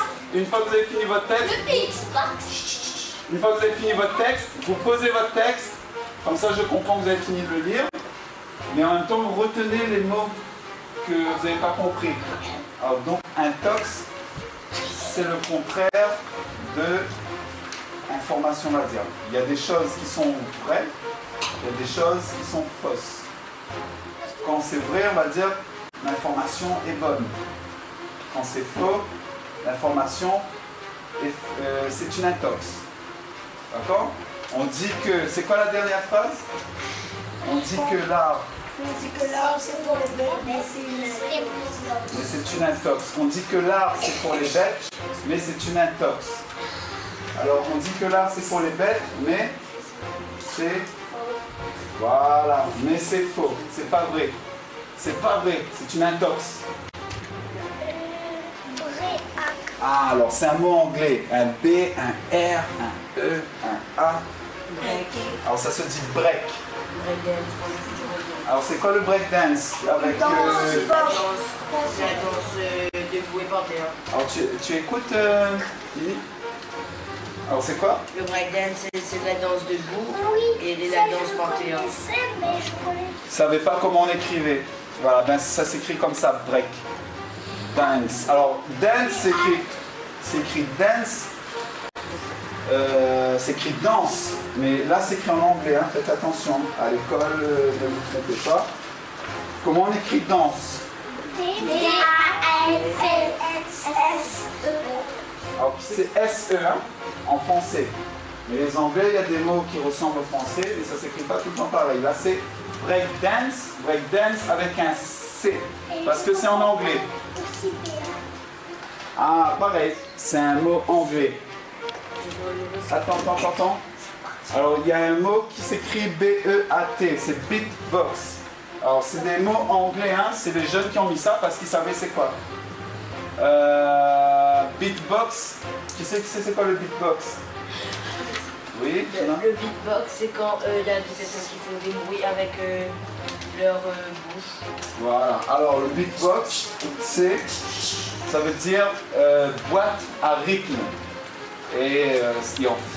vous posez votre texte. Comme ça je comprends que vous avez fini de le lire, mais en même temps vous retenez les mots que vous n'avez pas compris. Alors donc intox. C'est le contraire de information, on va dire. Il y a des choses qui sont vraies, il y a des choses qui sont fausses. Quand c'est vrai, on va dire l'information est bonne. Quand c'est faux, l'information c'est une intox. D'accord? On dit que... C'est quoi la dernière phrase? On dit que l'art... c'est pour les bêtes, mais c'est une intox. On dit que l'art c'est pour les bêtes, mais c'est une intox. Alors on dit que l'art c'est pour les bêtes, mais c'est... Voilà, mais c'est faux, c'est pas vrai. C'est pas vrai, c'est une intox. Ah, alors c'est un mot anglais. Un B, un R, un E, un A. Alors ça se dit break. Alors c'est quoi le breakdance avec la danse debout et Panthéon. Alors tu écoutes, Lily? Alors c'est quoi? Le breakdance, c'est de la danse debout et de la danse Panthéon. Je savais pas comment on écrivait. Voilà, ben ça s'écrit comme ça, break. Dance. Alors, dance, c'est écrit dance. C'est écrit danse. Mais là, c'est écrit en anglais, hein, faites attention. À l'école, ne vous trompez pas. Comment on écrit danse? D-A-N-S-E. Alors, c'est S-E, hein, en français. Mais les anglais, il y a des mots qui ressemblent au français, mais ça ne s'écrit pas tout le temps pareil. Là, c'est breakdance avec un C, parce que c'est en anglais. Ah, pareil, c'est un mot anglais. Attends. Alors, il y a un mot qui s'écrit B-E-A-T, c'est beatbox. Alors, c'est des mots anglais, hein, c'est les jeunes qui ont mis ça parce qu'ils savaient c'est quoi. Beatbox, tu sais c'est quoi le beatbox? Oui, Le beatbox, c'est quand il y a des personnes qui font des bruits avec leur bouche. Voilà, alors le beatbox, ça veut dire boîte à rythme. Et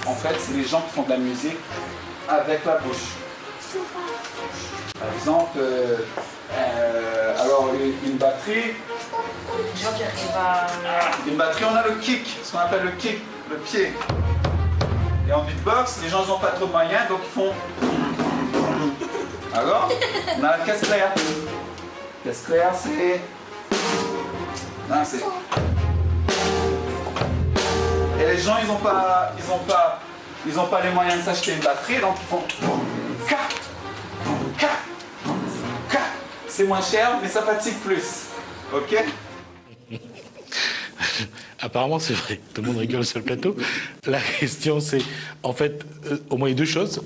en fait, c'est les gens qui font de la musique avec la bouche. Par exemple, alors une batterie. Une batterie, on a le kick, ce qu'on appelle le kick, le pied. Et en beatbox, les gens n'ont pas trop de moyens, donc ils font. Alors, on a la caisse claire. Caisse claire, c'est. Non, c'est. Et les gens, ils n'ont pas les moyens de s'acheter une batterie, donc ils font. C'est moins cher, mais ça fatigue plus. Ok? Apparemment, c'est vrai. Tout le monde rigole sur le plateau. La question, c'est, en fait, au moins deux choses.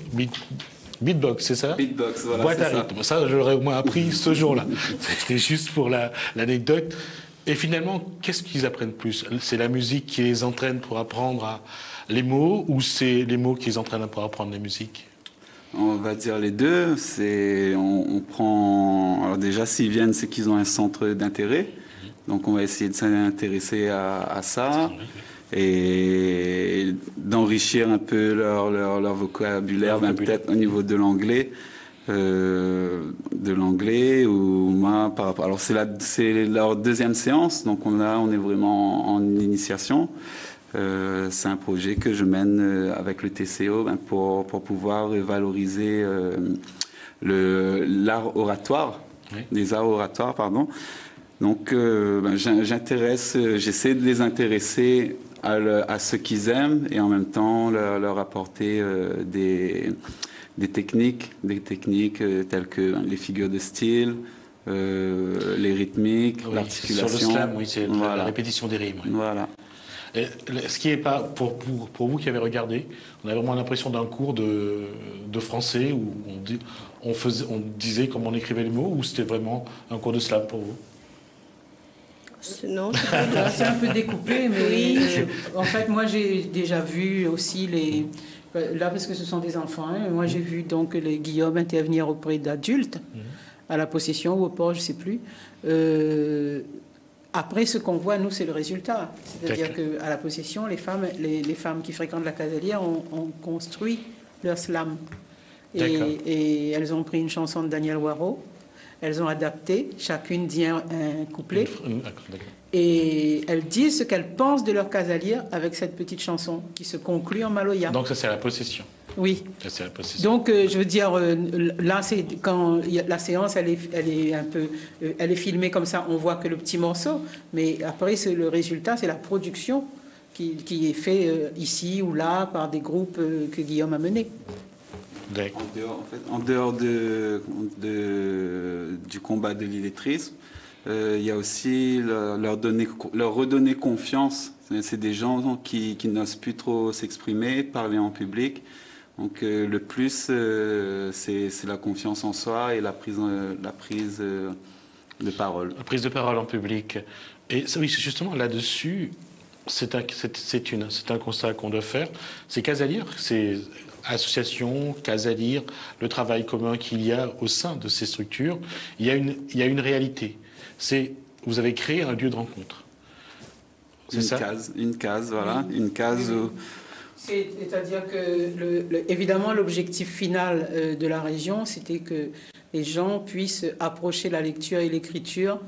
Beatbox, c'est ça? Beatbox, voilà. Boîte à rythme. Ça, je l'aurais au moins appris ce jour-là. C'était juste pour l'anecdote. Et finalement, qu'est-ce qu'ils apprennent plus? C'est la musique qui les entraîne pour apprendre les mots, ou c'est les mots qui les entraînent pour apprendre la musique? On va dire les deux. On prend. Alors déjà, s'ils viennent, c'est qu'ils ont un centre d'intérêt. Donc, on va essayer de s'intéresser à ça et d'enrichir un peu leur vocabulaire, même peut-être au niveau de l'anglais. Ou moi, par rapport. Alors, c'est leur deuxième séance. Donc, on est vraiment en initiation. C'est un projet que je mène avec le TCO pour pouvoir valoriser l'art oratoire, les arts oratoires, pardon. Donc, j'essaie de les intéresser à ce qu'ils aiment et en même temps leur apporter des techniques telles que les figures de style, les rythmiques, l'articulation. Sur le slam, oui, c'est la répétition des rimes. Oui. Voilà. Et ce qui est pas, pour vous qui avez regardé, on a vraiment l'impression d'un cours de français où on disait comment on écrivait les mots, ou c'était vraiment un cours de slam pour vous? Non, c'est un peu découpé, mais oui. En fait, moi, j'ai déjà vu aussi là, parce que ce sont des enfants, hein, moi, j'ai vu donc les Guillaume intervenir auprès d'adultes, à la possession ou au port, je ne sais plus. Après, ce qu'on voit, nous, c'est le résultat. C'est-à-dire qu'à la possession, les femmes qui fréquentent la Casalière ont construit leur slam. Et elles ont pris une chanson de Daniel Waro. Elles ont adapté, chacune dit un couplet, et elles disent ce qu'elles pensent de leur casalière avec cette petite chanson qui se conclut en maloya. Donc ça, c'est la possession. Oui. Ça, c'est la possession. Donc, je veux dire, là, c'est quand la séance, elle est filmée comme ça, on voit que le petit morceau, mais après, le résultat, c'est la production qui est fait ici ou là par des groupes que Guillaume a menés. En dehors du combat de l'illettrisme, il y a aussi leur redonner confiance. C'est des gens qui n'osent plus trop s'exprimer, parler en public. Donc le plus, c'est la confiance en soi et la prise de parole. La prise de parole en public. Et oui, justement là-dessus, c'est un constat qu'on doit faire. C'est Casalière, c'est association, Casalire, le travail commun qu'il y a au sein de ces structures. Il y a une réalité. Vous avez créé un lieu de rencontre. Une case, voilà. Une case où... C'est-à-dire que, évidemment, l'objectif final de la région, c'était que les gens puissent approcher la lecture et l'écriture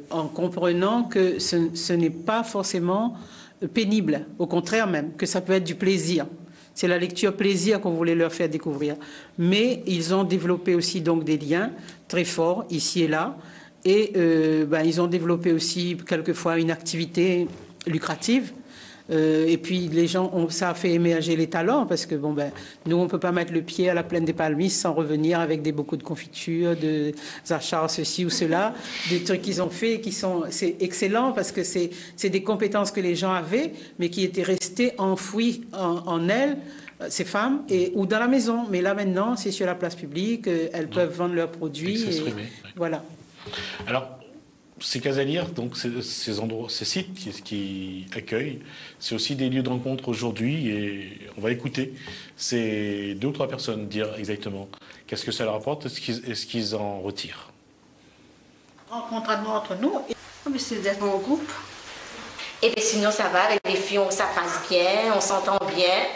en comprenant que ce n'est pas forcément pénible, au contraire même, que ça peut être du plaisir. C'est la lecture plaisir qu'on voulait leur faire découvrir. Mais ils ont développé aussi donc des liens très forts ici et là. Et ils ont développé aussi quelquefois une activité lucrative. Et puis les gens, ça a fait émerger les talents parce que nous on peut pas mettre le pied à la plaine des Palmistes sans revenir avec beaucoup de confitures, de achats, ceci ou cela, des trucs qu'ils ont fait qui c'est excellent parce que c'est des compétences que les gens avaient mais qui étaient restées enfouies en elles, ces femmes, ou dans la maison. Mais là maintenant c'est sur la place publique, elles peuvent vendre leurs produits. Voilà. Alors, ces cases à lire, donc ces endroits, ces sites qui accueillent, c'est aussi des lieux de rencontre aujourd'hui et on va écouter ces 2 ou 3 personnes dire exactement qu'est-ce que ça leur apporte et ce qu'ils en retirent. Rencontre à nous entre nous, mais c'est d'être en groupe. Et bien sinon ça va, avec les filles ça passe bien, on s'entend bien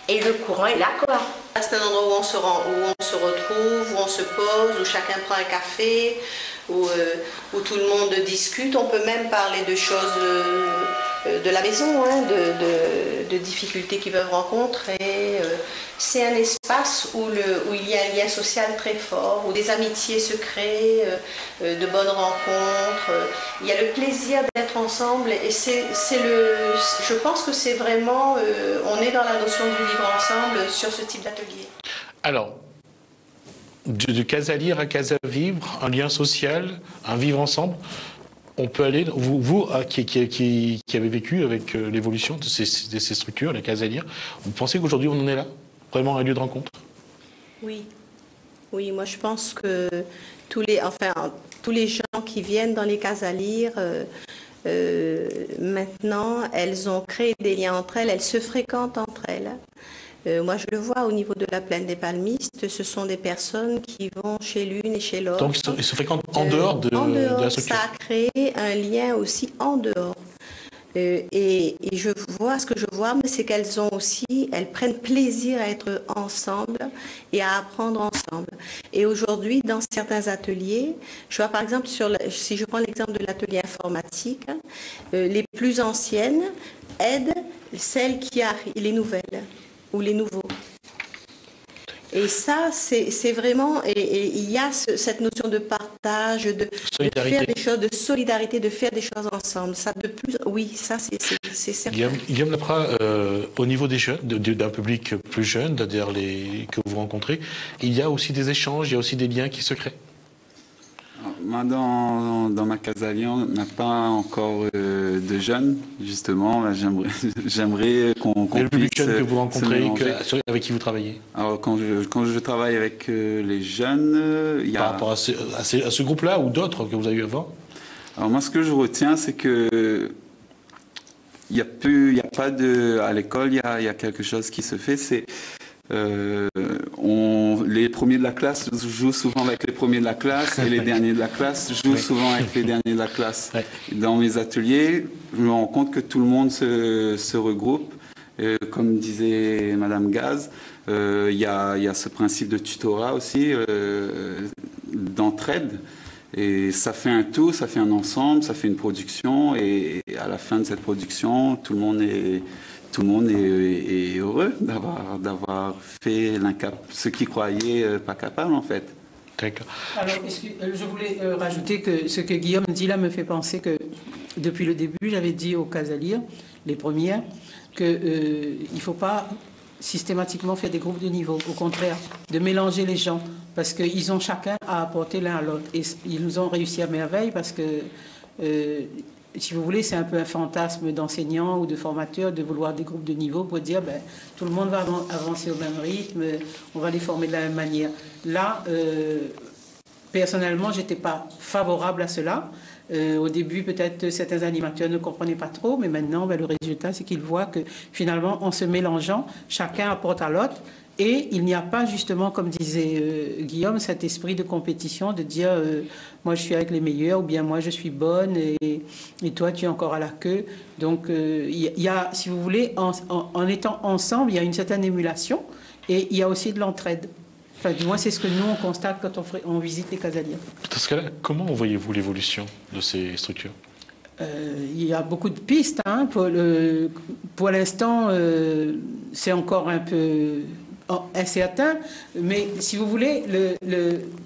et le courant est là quoi. C'est un endroit où on se retrouve, où on se pose, où chacun prend un café, où tout le monde discute. On peut même parler de choses de la maison, de difficultés qu'ils peuvent rencontrer. C'est un espace où il y a un lien social très fort, où des amitiés se créent, de bonnes rencontres. Il y a le plaisir d'être ensemble et je pense que c'est vraiment, on est dans la notion du vivre ensemble sur ce type d'atelier. Alors, de case à lire à case à vivre, un lien social, un vivre ensemble, on peut aller, vous qui avez vécu avec l'évolution de ces structures, la case à lire, vous pensez qu'aujourd'hui on en est là? Vraiment un lieu de rencontre? Oui, moi je pense que tous les gens qui viennent dans les cases à lire, maintenant elles ont créé des liens entre elles, elles se fréquentent entre elles. Moi, je le vois au niveau de la plaine des Palmistes, ce sont des personnes qui vont chez l'une et chez l'autre. Donc, ils se fréquentent en dehors de la structure. Ça a créé un lien aussi en dehors. Et ce que je vois, c'est elles prennent plaisir à être ensemble et à apprendre ensemble. Et aujourd'hui, dans certains ateliers, je vois par exemple, si je prends l'exemple de l'atelier informatique, les plus anciennes aident celles qui arrivent, les nouvelles ou les nouveaux. Et ça, c'est vraiment, et il y a cette notion de partage, de faire des choses, de solidarité, de faire des choses ensemble. Ça, c'est certain. Guillaume Lapra, au niveau des jeunes, d'un public plus jeune, c'est-à-dire que vous rencontrez, il y a aussi des échanges, il y a aussi des liens qui se créent. Moi, dans ma case à lire, on n'a pas encore de jeunes, justement. J'aimerais qu'on puisse... Le public jeune que vous rencontrez, avec qui vous travaillez? Alors, quand je travaille avec les jeunes, il y a... Par rapport à ce groupe-là ou d'autres que vous avez eu avant? Alors, moi, ce que je retiens, c'est que il y a pas de... À l'école, il y a quelque chose qui se fait, c'est... les premiers de la classe jouent souvent avec les premiers de la classe et les derniers de la classe jouent souvent avec les derniers de la classe. Dans mes ateliers, je me rends compte que tout le monde se regroupe. Comme disait Madame Gaz, il y a ce principe de tutorat aussi, d'entraide. Et ça fait un tout, ça fait un ensemble, ça fait une production. Et à la fin de cette production, tout le monde est heureux d'avoir fait ce qu'ils croyaient pas capables, en fait. D'accord. Alors, je voulais rajouter que ce que Guillaume dit là me fait penser que depuis le début, j'avais dit aux cases à lire, les premières, qu'il ne faut pas systématiquement faire des groupes de niveau. Au contraire, de mélanger les gens, parce qu'ils ont chacun à apporter l'un à l'autre. Et ils nous ont réussi à merveille parce que... si vous voulez, c'est un peu un fantasme d'enseignants ou de formateurs de vouloir des groupes de niveau pour dire tout le monde va avancer au même rythme, on va les former de la même manière. Là, personnellement, je n'étais pas favorable à cela. Au début, peut-être certains animateurs ne comprenaient pas trop, mais maintenant, le résultat, c'est qu'ils voient que finalement, en se mélangeant, chacun apporte à l'autre Et il n'y a pas justement, comme disait Guillaume, cet esprit de compétition, de dire moi je suis avec les meilleurs, ou bien moi je suis bonne et toi tu es encore à la queue. Donc il y a, si vous voulez, en étant ensemble, il y a une certaine émulation et il y a aussi de l'entraide. Enfin, du moins c'est ce que nous on constate quand on visite les Casalières. Dans ce cas-là, comment voyez-vous l'évolution de ces structures ? Il y a beaucoup de pistes. Hein. Pour l'instant, c'est encore un peu incertain, mais si vous voulez,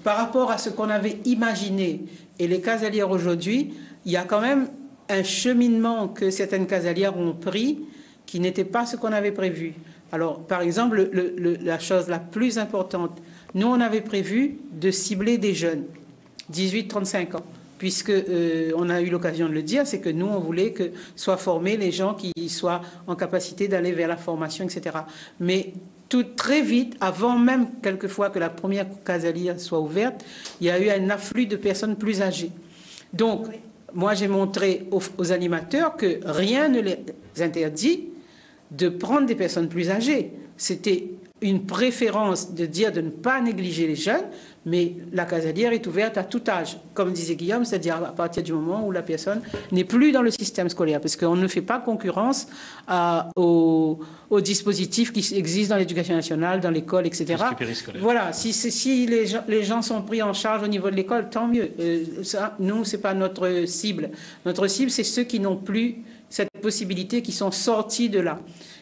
par rapport à ce qu'on avait imaginé et les Casalières aujourd'hui, il y a quand même un cheminement que certaines Casalières ont pris qui n'était pas ce qu'on avait prévu. Alors, par exemple, la chose la plus importante, nous, on avait prévu de cibler des jeunes, 18-35 ans, puisque on a eu l'occasion de le dire, c'est que nous, on voulait que soient formés les gens qui soient en capacité d'aller vers la formation, etc. Mais très vite, avant même quelquefois que la première Casalia soit ouverte, il y a eu un afflux de personnes plus âgées. Donc, moi, j'ai montré aux animateurs que rien ne les interdit de prendre des personnes plus âgées. C'était une préférence de dire de ne pas négliger les jeunes, mais la Casalière est ouverte à tout âge, comme disait Guillaume, c'est-à-dire à partir du moment où la personne n'est plus dans le système scolaire, parce qu'on ne fait pas concurrence aux dispositifs qui existent dans l'éducation nationale, dans l'école, etc. Voilà, si les gens sont pris en charge au niveau de l'école, tant mieux. Ça, nous, c'est pas notre cible. Notre cible, c'est ceux qui n'ont plus cette possibilité, qui sont sortis de là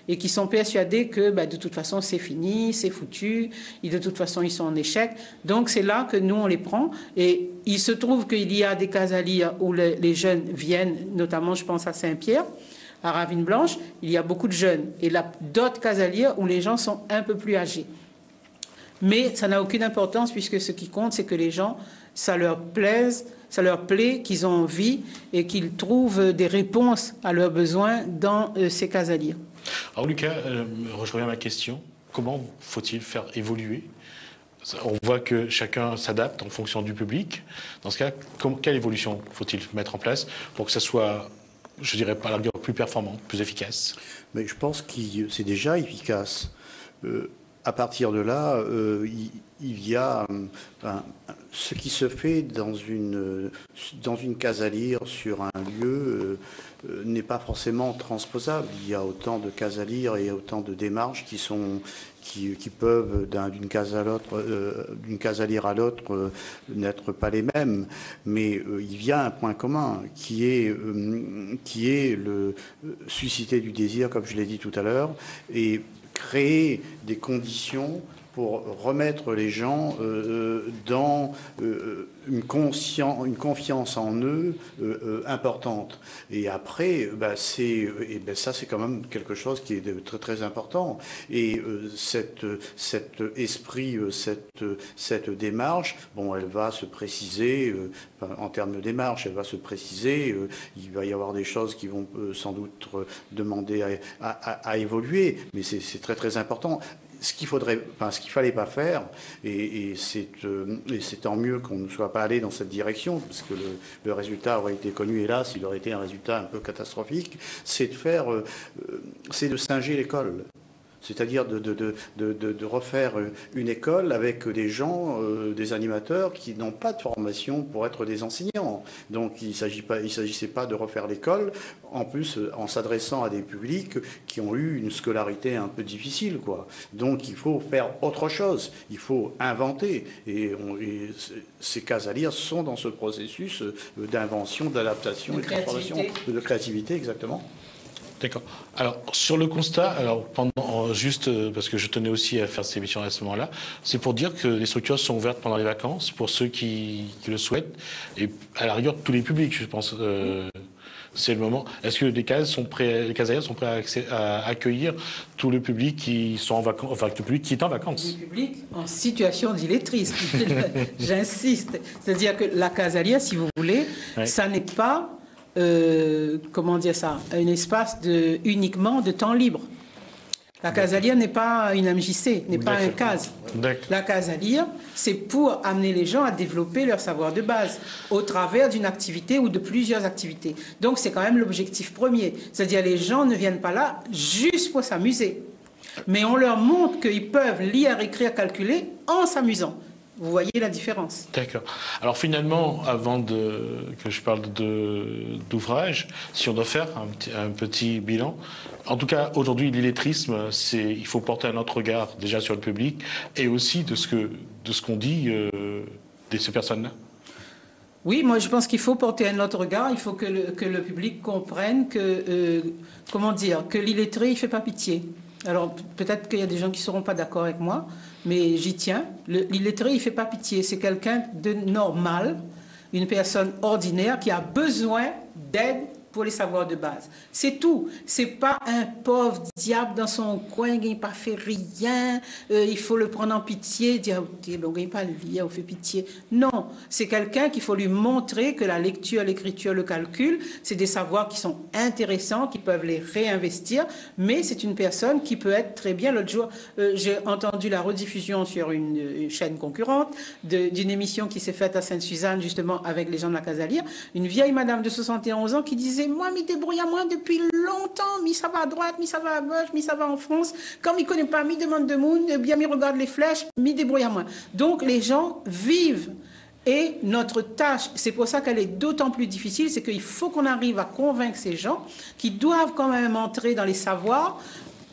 et qui sont persuadés que de toute façon c'est fini, c'est foutu, et de toute façon ils sont en échec. Donc c'est là que nous on les prend. Et il se trouve qu'il y a des Casalières où les jeunes viennent, notamment je pense à Saint-Pierre, à Ravine-Blanche, il y a beaucoup de jeunes. Et là, d'autres Casalières où les gens sont un peu plus âgés. Mais ça n'a aucune importance puisque ce qui compte c'est que les gens, ça leur plaît, qu'ils ont envie et qu'ils trouvent des réponses à leurs besoins dans ces Casalières. Alors Lucas, je reviens à ma question. Comment faut-il faire évoluer ? On voit que chacun s'adapte en fonction du public. Dans ce cas, quelle évolution faut-il mettre en place pour que ça soit, je dirais pas la rigueur, plus performant, plus efficace ? Mais je pense que c'est déjà efficace. À partir de là, il y a ce qui se fait dans une Casalière sur un lieu n'est pas forcément transposable. Il y a autant de Casalières et autant de démarches qui peuvent d'une Casalière à l'autre n'être pas les mêmes. Mais il y a un point commun qui est le susciter du désir, comme je l'ai dit tout à l'heure, et créer des conditions pour remettre les gens dans une confiance en eux importante. Et après, ça c'est quand même quelque chose qui est très très important. Et cet esprit, cette démarche, elle va se préciser en termes de démarche, elle va se préciser. Il va y avoir des choses qui vont sans doute demander à évoluer, mais c'est très très important. Ce qu'il fallait pas faire, et c'est tant mieux qu'on ne soit pas allé dans cette direction, parce que le résultat aurait été connu, hélas, il aurait été un résultat un peu catastrophique, c'est de singer l'école. C'est-à-dire de refaire une école avec des gens, des animateurs qui n'ont pas de formation pour être des enseignants. Donc il ne s'agissait pas de refaire l'école, en plus en s'adressant à des publics qui ont eu une scolarité un peu difficile, quoi. Donc il faut faire autre chose, il faut inventer. Et ces Casalières sont dans ce processus d'invention, d'adaptation et de transformation, de créativité, exactement. D'accord. Alors, sur le constat, juste parce que je tenais aussi à faire cette émission à ce moment-là, c'est pour dire que les structures sont ouvertes pendant les vacances pour ceux qui le souhaitent, et à la rigueur, tous les publics, je pense. C'est le moment. Est-ce que les Casalières sont prêts à accueillir tout le public qui sont en vacances, enfin, tout le public qui est en vacances? Le public en situation d'illettrisme. J'insiste. C'est-à-dire que la Casalière, si vous voulez, ça n'est pas comment dire ça, un espace uniquement de temps libre. La Casalière n'est pas une MJC, n'est pas un CAS. La Casalière, c'est pour amener les gens à développer leur savoir de base au travers d'une activité ou de plusieurs activités. Donc c'est quand même l'objectif premier. C'est-à-dire les gens ne viennent pas là juste pour s'amuser. Mais on leur montre qu'ils peuvent lire, écrire, calculer en s'amusant. Vous voyez la différence. D'accord. Alors finalement, avant que je parle d'ouvrage, si on doit faire un petit bilan, en tout cas aujourd'hui l'illettrisme, il faut porter un autre regard déjà sur le public et aussi de ce qu'on dit de ces personnes-là. Oui, moi je pense qu'il faut porter un autre regard. Il faut que le public comprenne que que l'illettré il fait pas pitié. Alors peut-être qu'il y a des gens qui ne seront pas d'accord avec moi, mais j'y tiens. L'illettré, il ne fait pas pitié. C'est quelqu'un de normal, une personne ordinaire qui a besoin d'aide pour les savoirs de base. C'est tout. C'est pas un pauvre diable dans son coin qui n'a pas fait rien. Il faut le prendre en pitié, dire on ne pas lire, on fait pitié. Non, c'est quelqu'un qu'il faut lui montrer que la lecture, l'écriture, le calcul, c'est des savoirs qui sont intéressants, qui peuvent les réinvestir, mais c'est une personne qui peut être très bien. L'autre jour, j'ai entendu la rediffusion sur une chaîne concurrente d'une émission qui s'est faite à Sainte-Suzanne, justement, avec les gens de la Casalire, une vieille madame de 71 ans qui disait moi, m'y débrouille à moi depuis longtemps, mi ça va à droite, mi ça va à gauche, mi ça va en France. Quand m'y connaît pas, mi demande de monde, bien m'y regarde les flèches, m'y débrouille à moi. Donc les gens vivent. Et notre tâche, c'est pour ça qu'elle est d'autant plus difficile, c'est qu'il faut qu'on arrive à convaincre ces gens qui doivent quand même entrer dans les savoirs,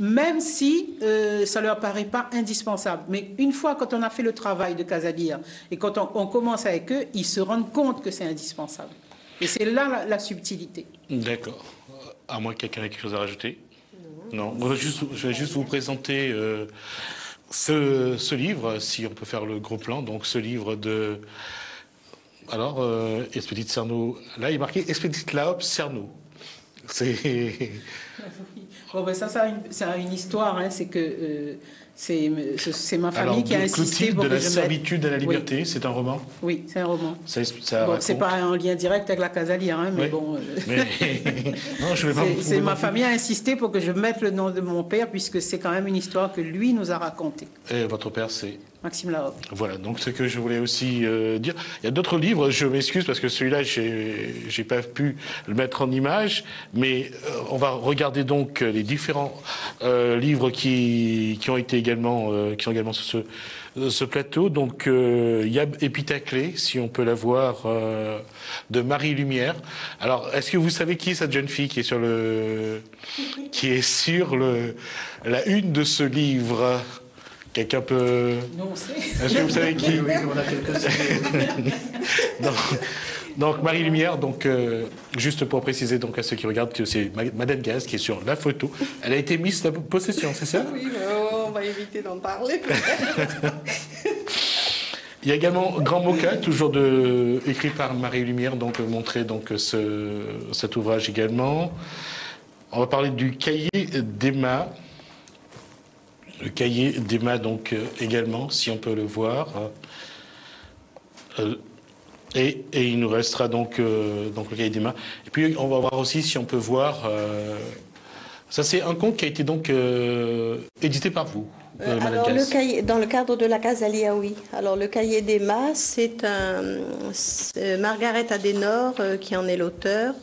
même si ça ne leur paraît pas indispensable. Mais une fois, quand on a fait le travail de Casalire et quand on commence avec eux, ils se rendent compte que c'est indispensable. Et c'est là la subtilité. D'accord. À moins que quelqu'un ait quelque chose à rajouter. Non. Je vais juste vous présenter ce livre, si on peut faire le gros plan. Donc ce livre de... Alors, Expédite Cerno. Là, il est marqué Expédite Laop Cerno. C'est... Bon, ben ça a une histoire. Hein, c'est que... c'est ma famille qui a insisté pour que je mette... de la servitude à la liberté, oui. C'est un roman. Oui, c'est un roman. Ça bon, c'est pas en lien direct avec la Casalire, hein, mais oui. Bon... non, je vais pas c'est ma famille a insisté pour que je mette le nom de mon père, puisque c'est quand même une histoire que lui nous a racontée. Et votre père, c'est... Maxime Laop. Voilà, donc ce que je voulais aussi dire. Il y a d'autres livres, je m'excuse parce que celui-là, j'ai pas pu le mettre en image, mais on va regarder donc les différents livres qui ont été également, qui sont également sur ce plateau. Donc il y a Épitaclée, si on peut la voir, de Marie Lumière. Alors, est-ce que vous savez qui est cette jeune fille qui est sur la une de ce livre? Quelqu'un peut... Non, on sait. Est-ce que vous savez qui? Oui, on a quelques donc Marie Lumière, donc, juste pour préciser donc, à ceux qui regardent que c'est Madame Gaz qui est sur la photo. Elle a été mise de possession, c'est ça? Oui, on va éviter d'en parler. Il y a également Grand Moka, toujours écrit par Marie Lumière, donc montrer donc, cet ouvrage également. On va parler du cahier d'Emma. Le cahier d'Emma, donc, également, si on peut le voir. Et il nous restera donc le cahier d'Emma. Et puis, on va voir aussi si on peut voir... ça, c'est un conte qui a été donc édité par vous, alors, dans le cadre de la Casalire, oui. Alors, le cahier d'Emma, c'est Margaret Adenor qui en est l'auteur,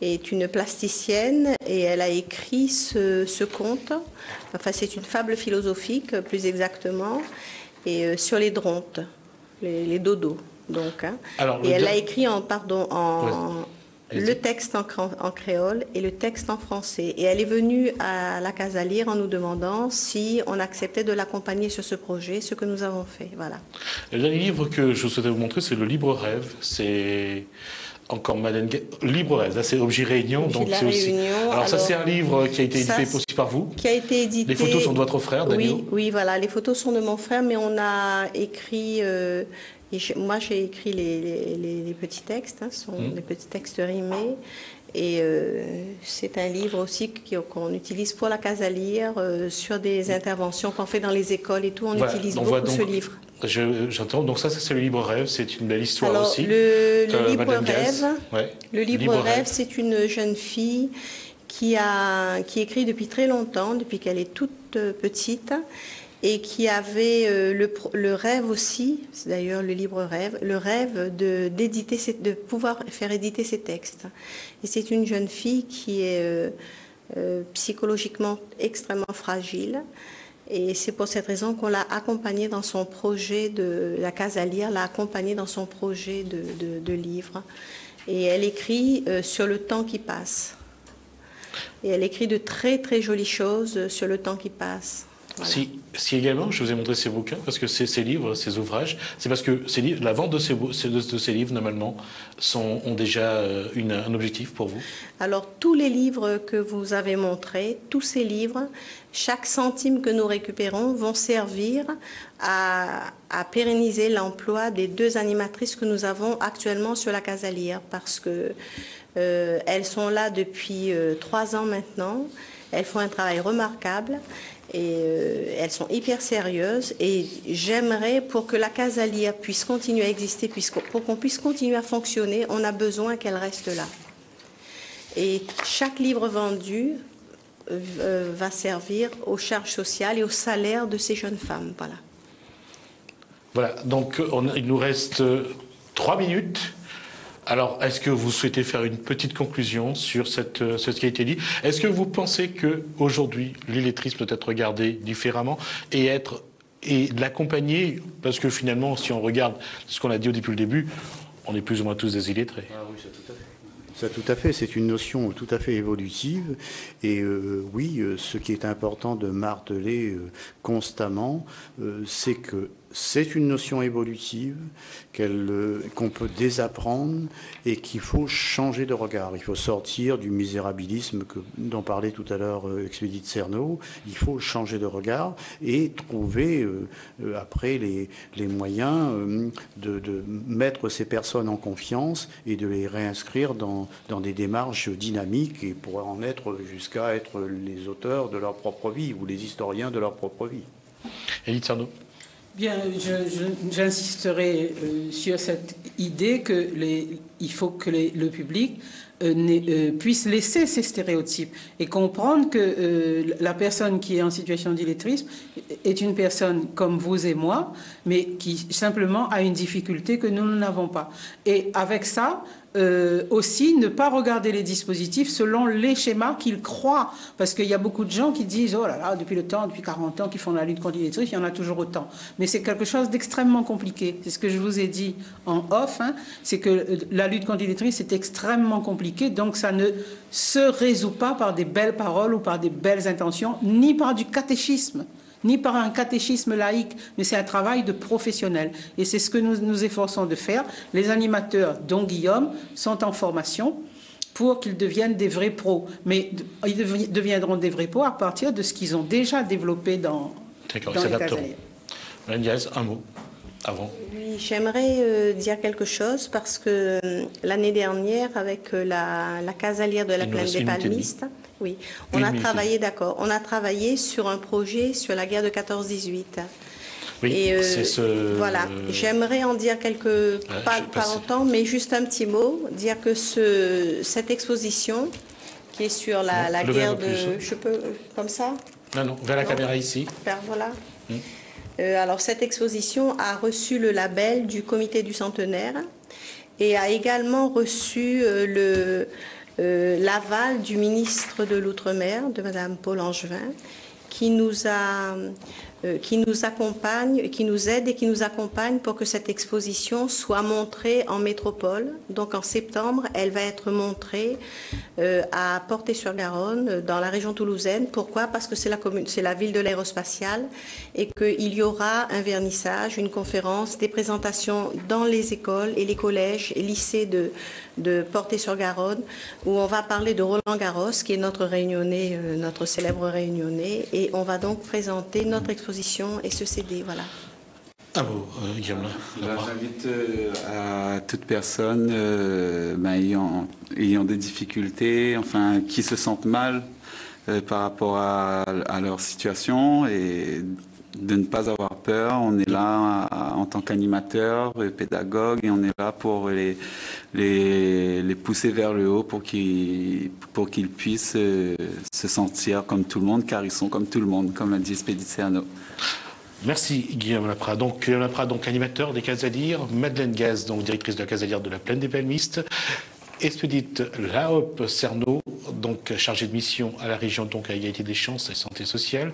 est une plasticienne et elle a écrit ce conte. Enfin, c'est une fable philosophique, plus exactement, et sur les drontes, les dodos. Donc, hein. Alors, et elle l'a écrit le texte en créole et le texte en français. Et elle est venue à la Casalire en nous demandant si on acceptait de l'accompagner sur ce projet, ce que nous avons fait. Voilà. Le dernier livre que je souhaitais vous montrer, c'est Le Libre Rêve. C'est encore Madeleine Libre Rêve. Là, c'est Objet Réunion. Donc c'est aussi. Alors ça, c'est un livre qui a été édité aussi par vous. Qui a été édité. Les photos sont de votre frère, Daniel. Oui, voilà. Les photos sont de mon frère, mais on a écrit. Moi, j'ai écrit les petits textes, hein, ce sont des petits textes rimés. Et c'est un livre aussi qu'on utilise pour la Casalire, sur des interventions qu'on fait dans les écoles et tout. On utilise beaucoup ce livre. J'entends. Donc ça, c'est Le Libre Rêve. C'est une belle histoire. Alors, aussi. Le Libre Rêve, le Libre Rêve, c'est une jeune fille qui écrit depuis très longtemps, depuis qu'elle est toute petite, et qui avait le rêve aussi, c'est d'ailleurs le Libre Rêve, le rêve de pouvoir faire éditer ses textes. Et c'est une jeune fille qui est psychologiquement extrêmement fragile. Et c'est pour cette raison qu'on l'a accompagnée dans son projet de la Case à lire, l'a accompagnée dans son projet de livre. Et elle écrit sur le temps qui passe. Et elle écrit de très très jolies choses sur le temps qui passe. Voilà. Si également, je vous ai montré ces bouquins, parce que ces livres, ces ouvrages, c'est parce que ces livres, la vente de ces livres, normalement, ont déjà un objectif pour vous? Alors, tous les livres que vous avez montrés, tous ces livres, chaque centime que nous récupérons vont servir à pérenniser l'emploi des 2 animatrices que nous avons actuellement sur la Case à lire, parce que elles sont là depuis 3 ans maintenant. Elles font un travail remarquable. Et elles sont hyper sérieuses et j'aimerais, pour que la Case à lire puisse continuer à exister, pour qu'on puisse continuer à fonctionner, on a besoin qu'elle reste là. Et chaque livre vendu va servir aux charges sociales et au salaire de ces jeunes femmes. Voilà. Voilà, donc il nous reste 3 minutes. Alors, est-ce que vous souhaitez faire une petite conclusion sur ce qui a été dit? Est-ce que vous pensez qu'aujourd'hui, l'illettrisme peut être regardé différemment et l'accompagner? Parce que finalement, si on regarde ce qu'on a dit depuis le début, on est plus ou moins tous des illettrés. Ah oui, ça tout à fait. Ça tout à fait, c'est une notion tout à fait évolutive. Et oui, ce qui est important de marteler constamment, c'est que c'est une notion évolutive qu'on peut désapprendre et qu'il faut changer de regard. Il faut sortir du misérabilisme dont parlait tout à l'heure Expédite Cerno. Il faut changer de regard et trouver après les moyens de mettre ces personnes en confiance et de les réinscrire dans des démarches dynamiques et pour en être jusqu'à être les auteurs de leur propre vie ou les historiens de leur propre vie. Élite Cerno. Bien, j'insisterai sur cette idée qu'il faut que le public puisse laisser ces stéréotypes et comprendre que la personne qui est en situation d'illettrisme est une personne comme vous et moi, mais qui simplement a une difficulté que nous n'avons pas. Et avec ça, aussi ne pas regarder les dispositifs selon les schémas qu'ils croient. Parce qu'il y a beaucoup de gens qui disent « Oh là là, depuis 40 ans qu'ils font la lutte contre l'illettrisme, il y en a toujours autant. » Mais c'est quelque chose d'extrêmement compliqué. C'est ce que je vous ai dit en off, hein, c'est que la lutte contre l'illettrisme, c'est extrêmement compliqué. Donc ça ne se résout pas par des belles paroles ou par des belles intentions, ni par du catéchisme, ni par un catéchisme laïque, mais c'est un travail de professionnel. Et c'est ce que nous nous efforçons de faire. Les animateurs, dont Guillaume, sont en formation pour qu'ils deviennent des vrais pros. Mais ils deviendront des vrais pros à partir de ce qu'ils ont déjà développé dans les Cases à lire. Madame Diaz, un mot avant. Oui, j'aimerais dire quelque chose parce que l'année dernière, avec la Case à lire de la Plaine des Palmistes, oui, on a travaillé sur un projet sur la guerre de 14-18. Oui, et voilà, j'aimerais en dire pas longtemps, mais juste un petit mot, dire que cette exposition qui est sur la guerre de... Je peux, comme ça? Non, vers la caméra ici. Voilà. Alors, cette exposition a reçu le label du comité du centenaire et a également reçu l'aval du ministre de l'Outre-mer, de Madame Paul Angevin, qui nous accompagne, qui nous aide et qui nous accompagne pour que cette exposition soit montrée en métropole. Donc en septembre, elle va être montrée à Portet-sur-Garonne, dans la région toulousaine. Pourquoi? Parce que c'est la ville de l'aérospatiale et qu'il y aura un vernissage, une conférence, des présentations dans les écoles et les collèges et lycées de Portet-sur-Garonne, où on va parler de Roland Garros, qui est notre réunionnais, notre célèbre réunionnais, et on va donc présenter notre exposition et ce CD, voilà. Ah bon, Guillaume. J'invite à toute personne ayant des difficultés, enfin, qui se sentent mal par rapport à leur situation et de ne pas avoir peur. On est là en tant qu'animateur, pédagogue, et on est là pour les pousser vers le haut pour qu'ils puissent se sentir comme tout le monde, car ils sont comme tout le monde, comme l'a dit Expédite Cerno. Merci Guillaume Laprat. Donc Guillaume Laprat, animateur des Cases à lire, Madeleine Gaz, donc directrice de la Case à lire de la Plaine des Palmistes, Expédite Laop Cerno, donc chargé de mission à la région, donc à égalité des chances et santé sociale,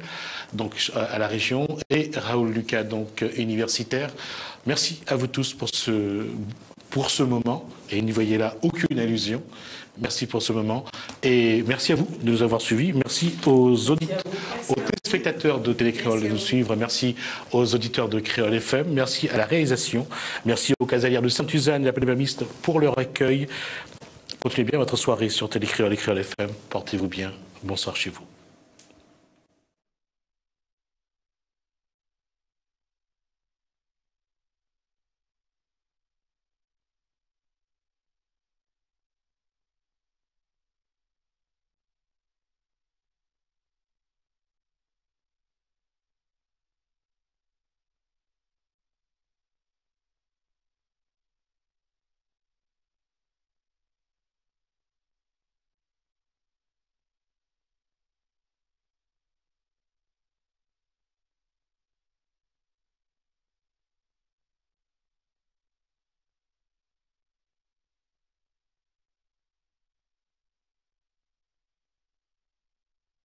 donc à la région, et Raoul Lucas, donc universitaire. Merci à vous tous pour ce moment, et n'y voyez là aucune allusion. Merci pour ce moment, et merci à vous de nous avoir suivis. Merci aux téléspectateurs de Télécréole de nous suivre. Merci aux auditeurs de Créole FM. Merci à la réalisation. Merci aux casalières de Sainte-Suzanne et à Pédébamiste pour leur accueil. Continuez bien votre soirée sur Télécréole et Créole FM. Portez-vous bien. Bonsoir chez vous.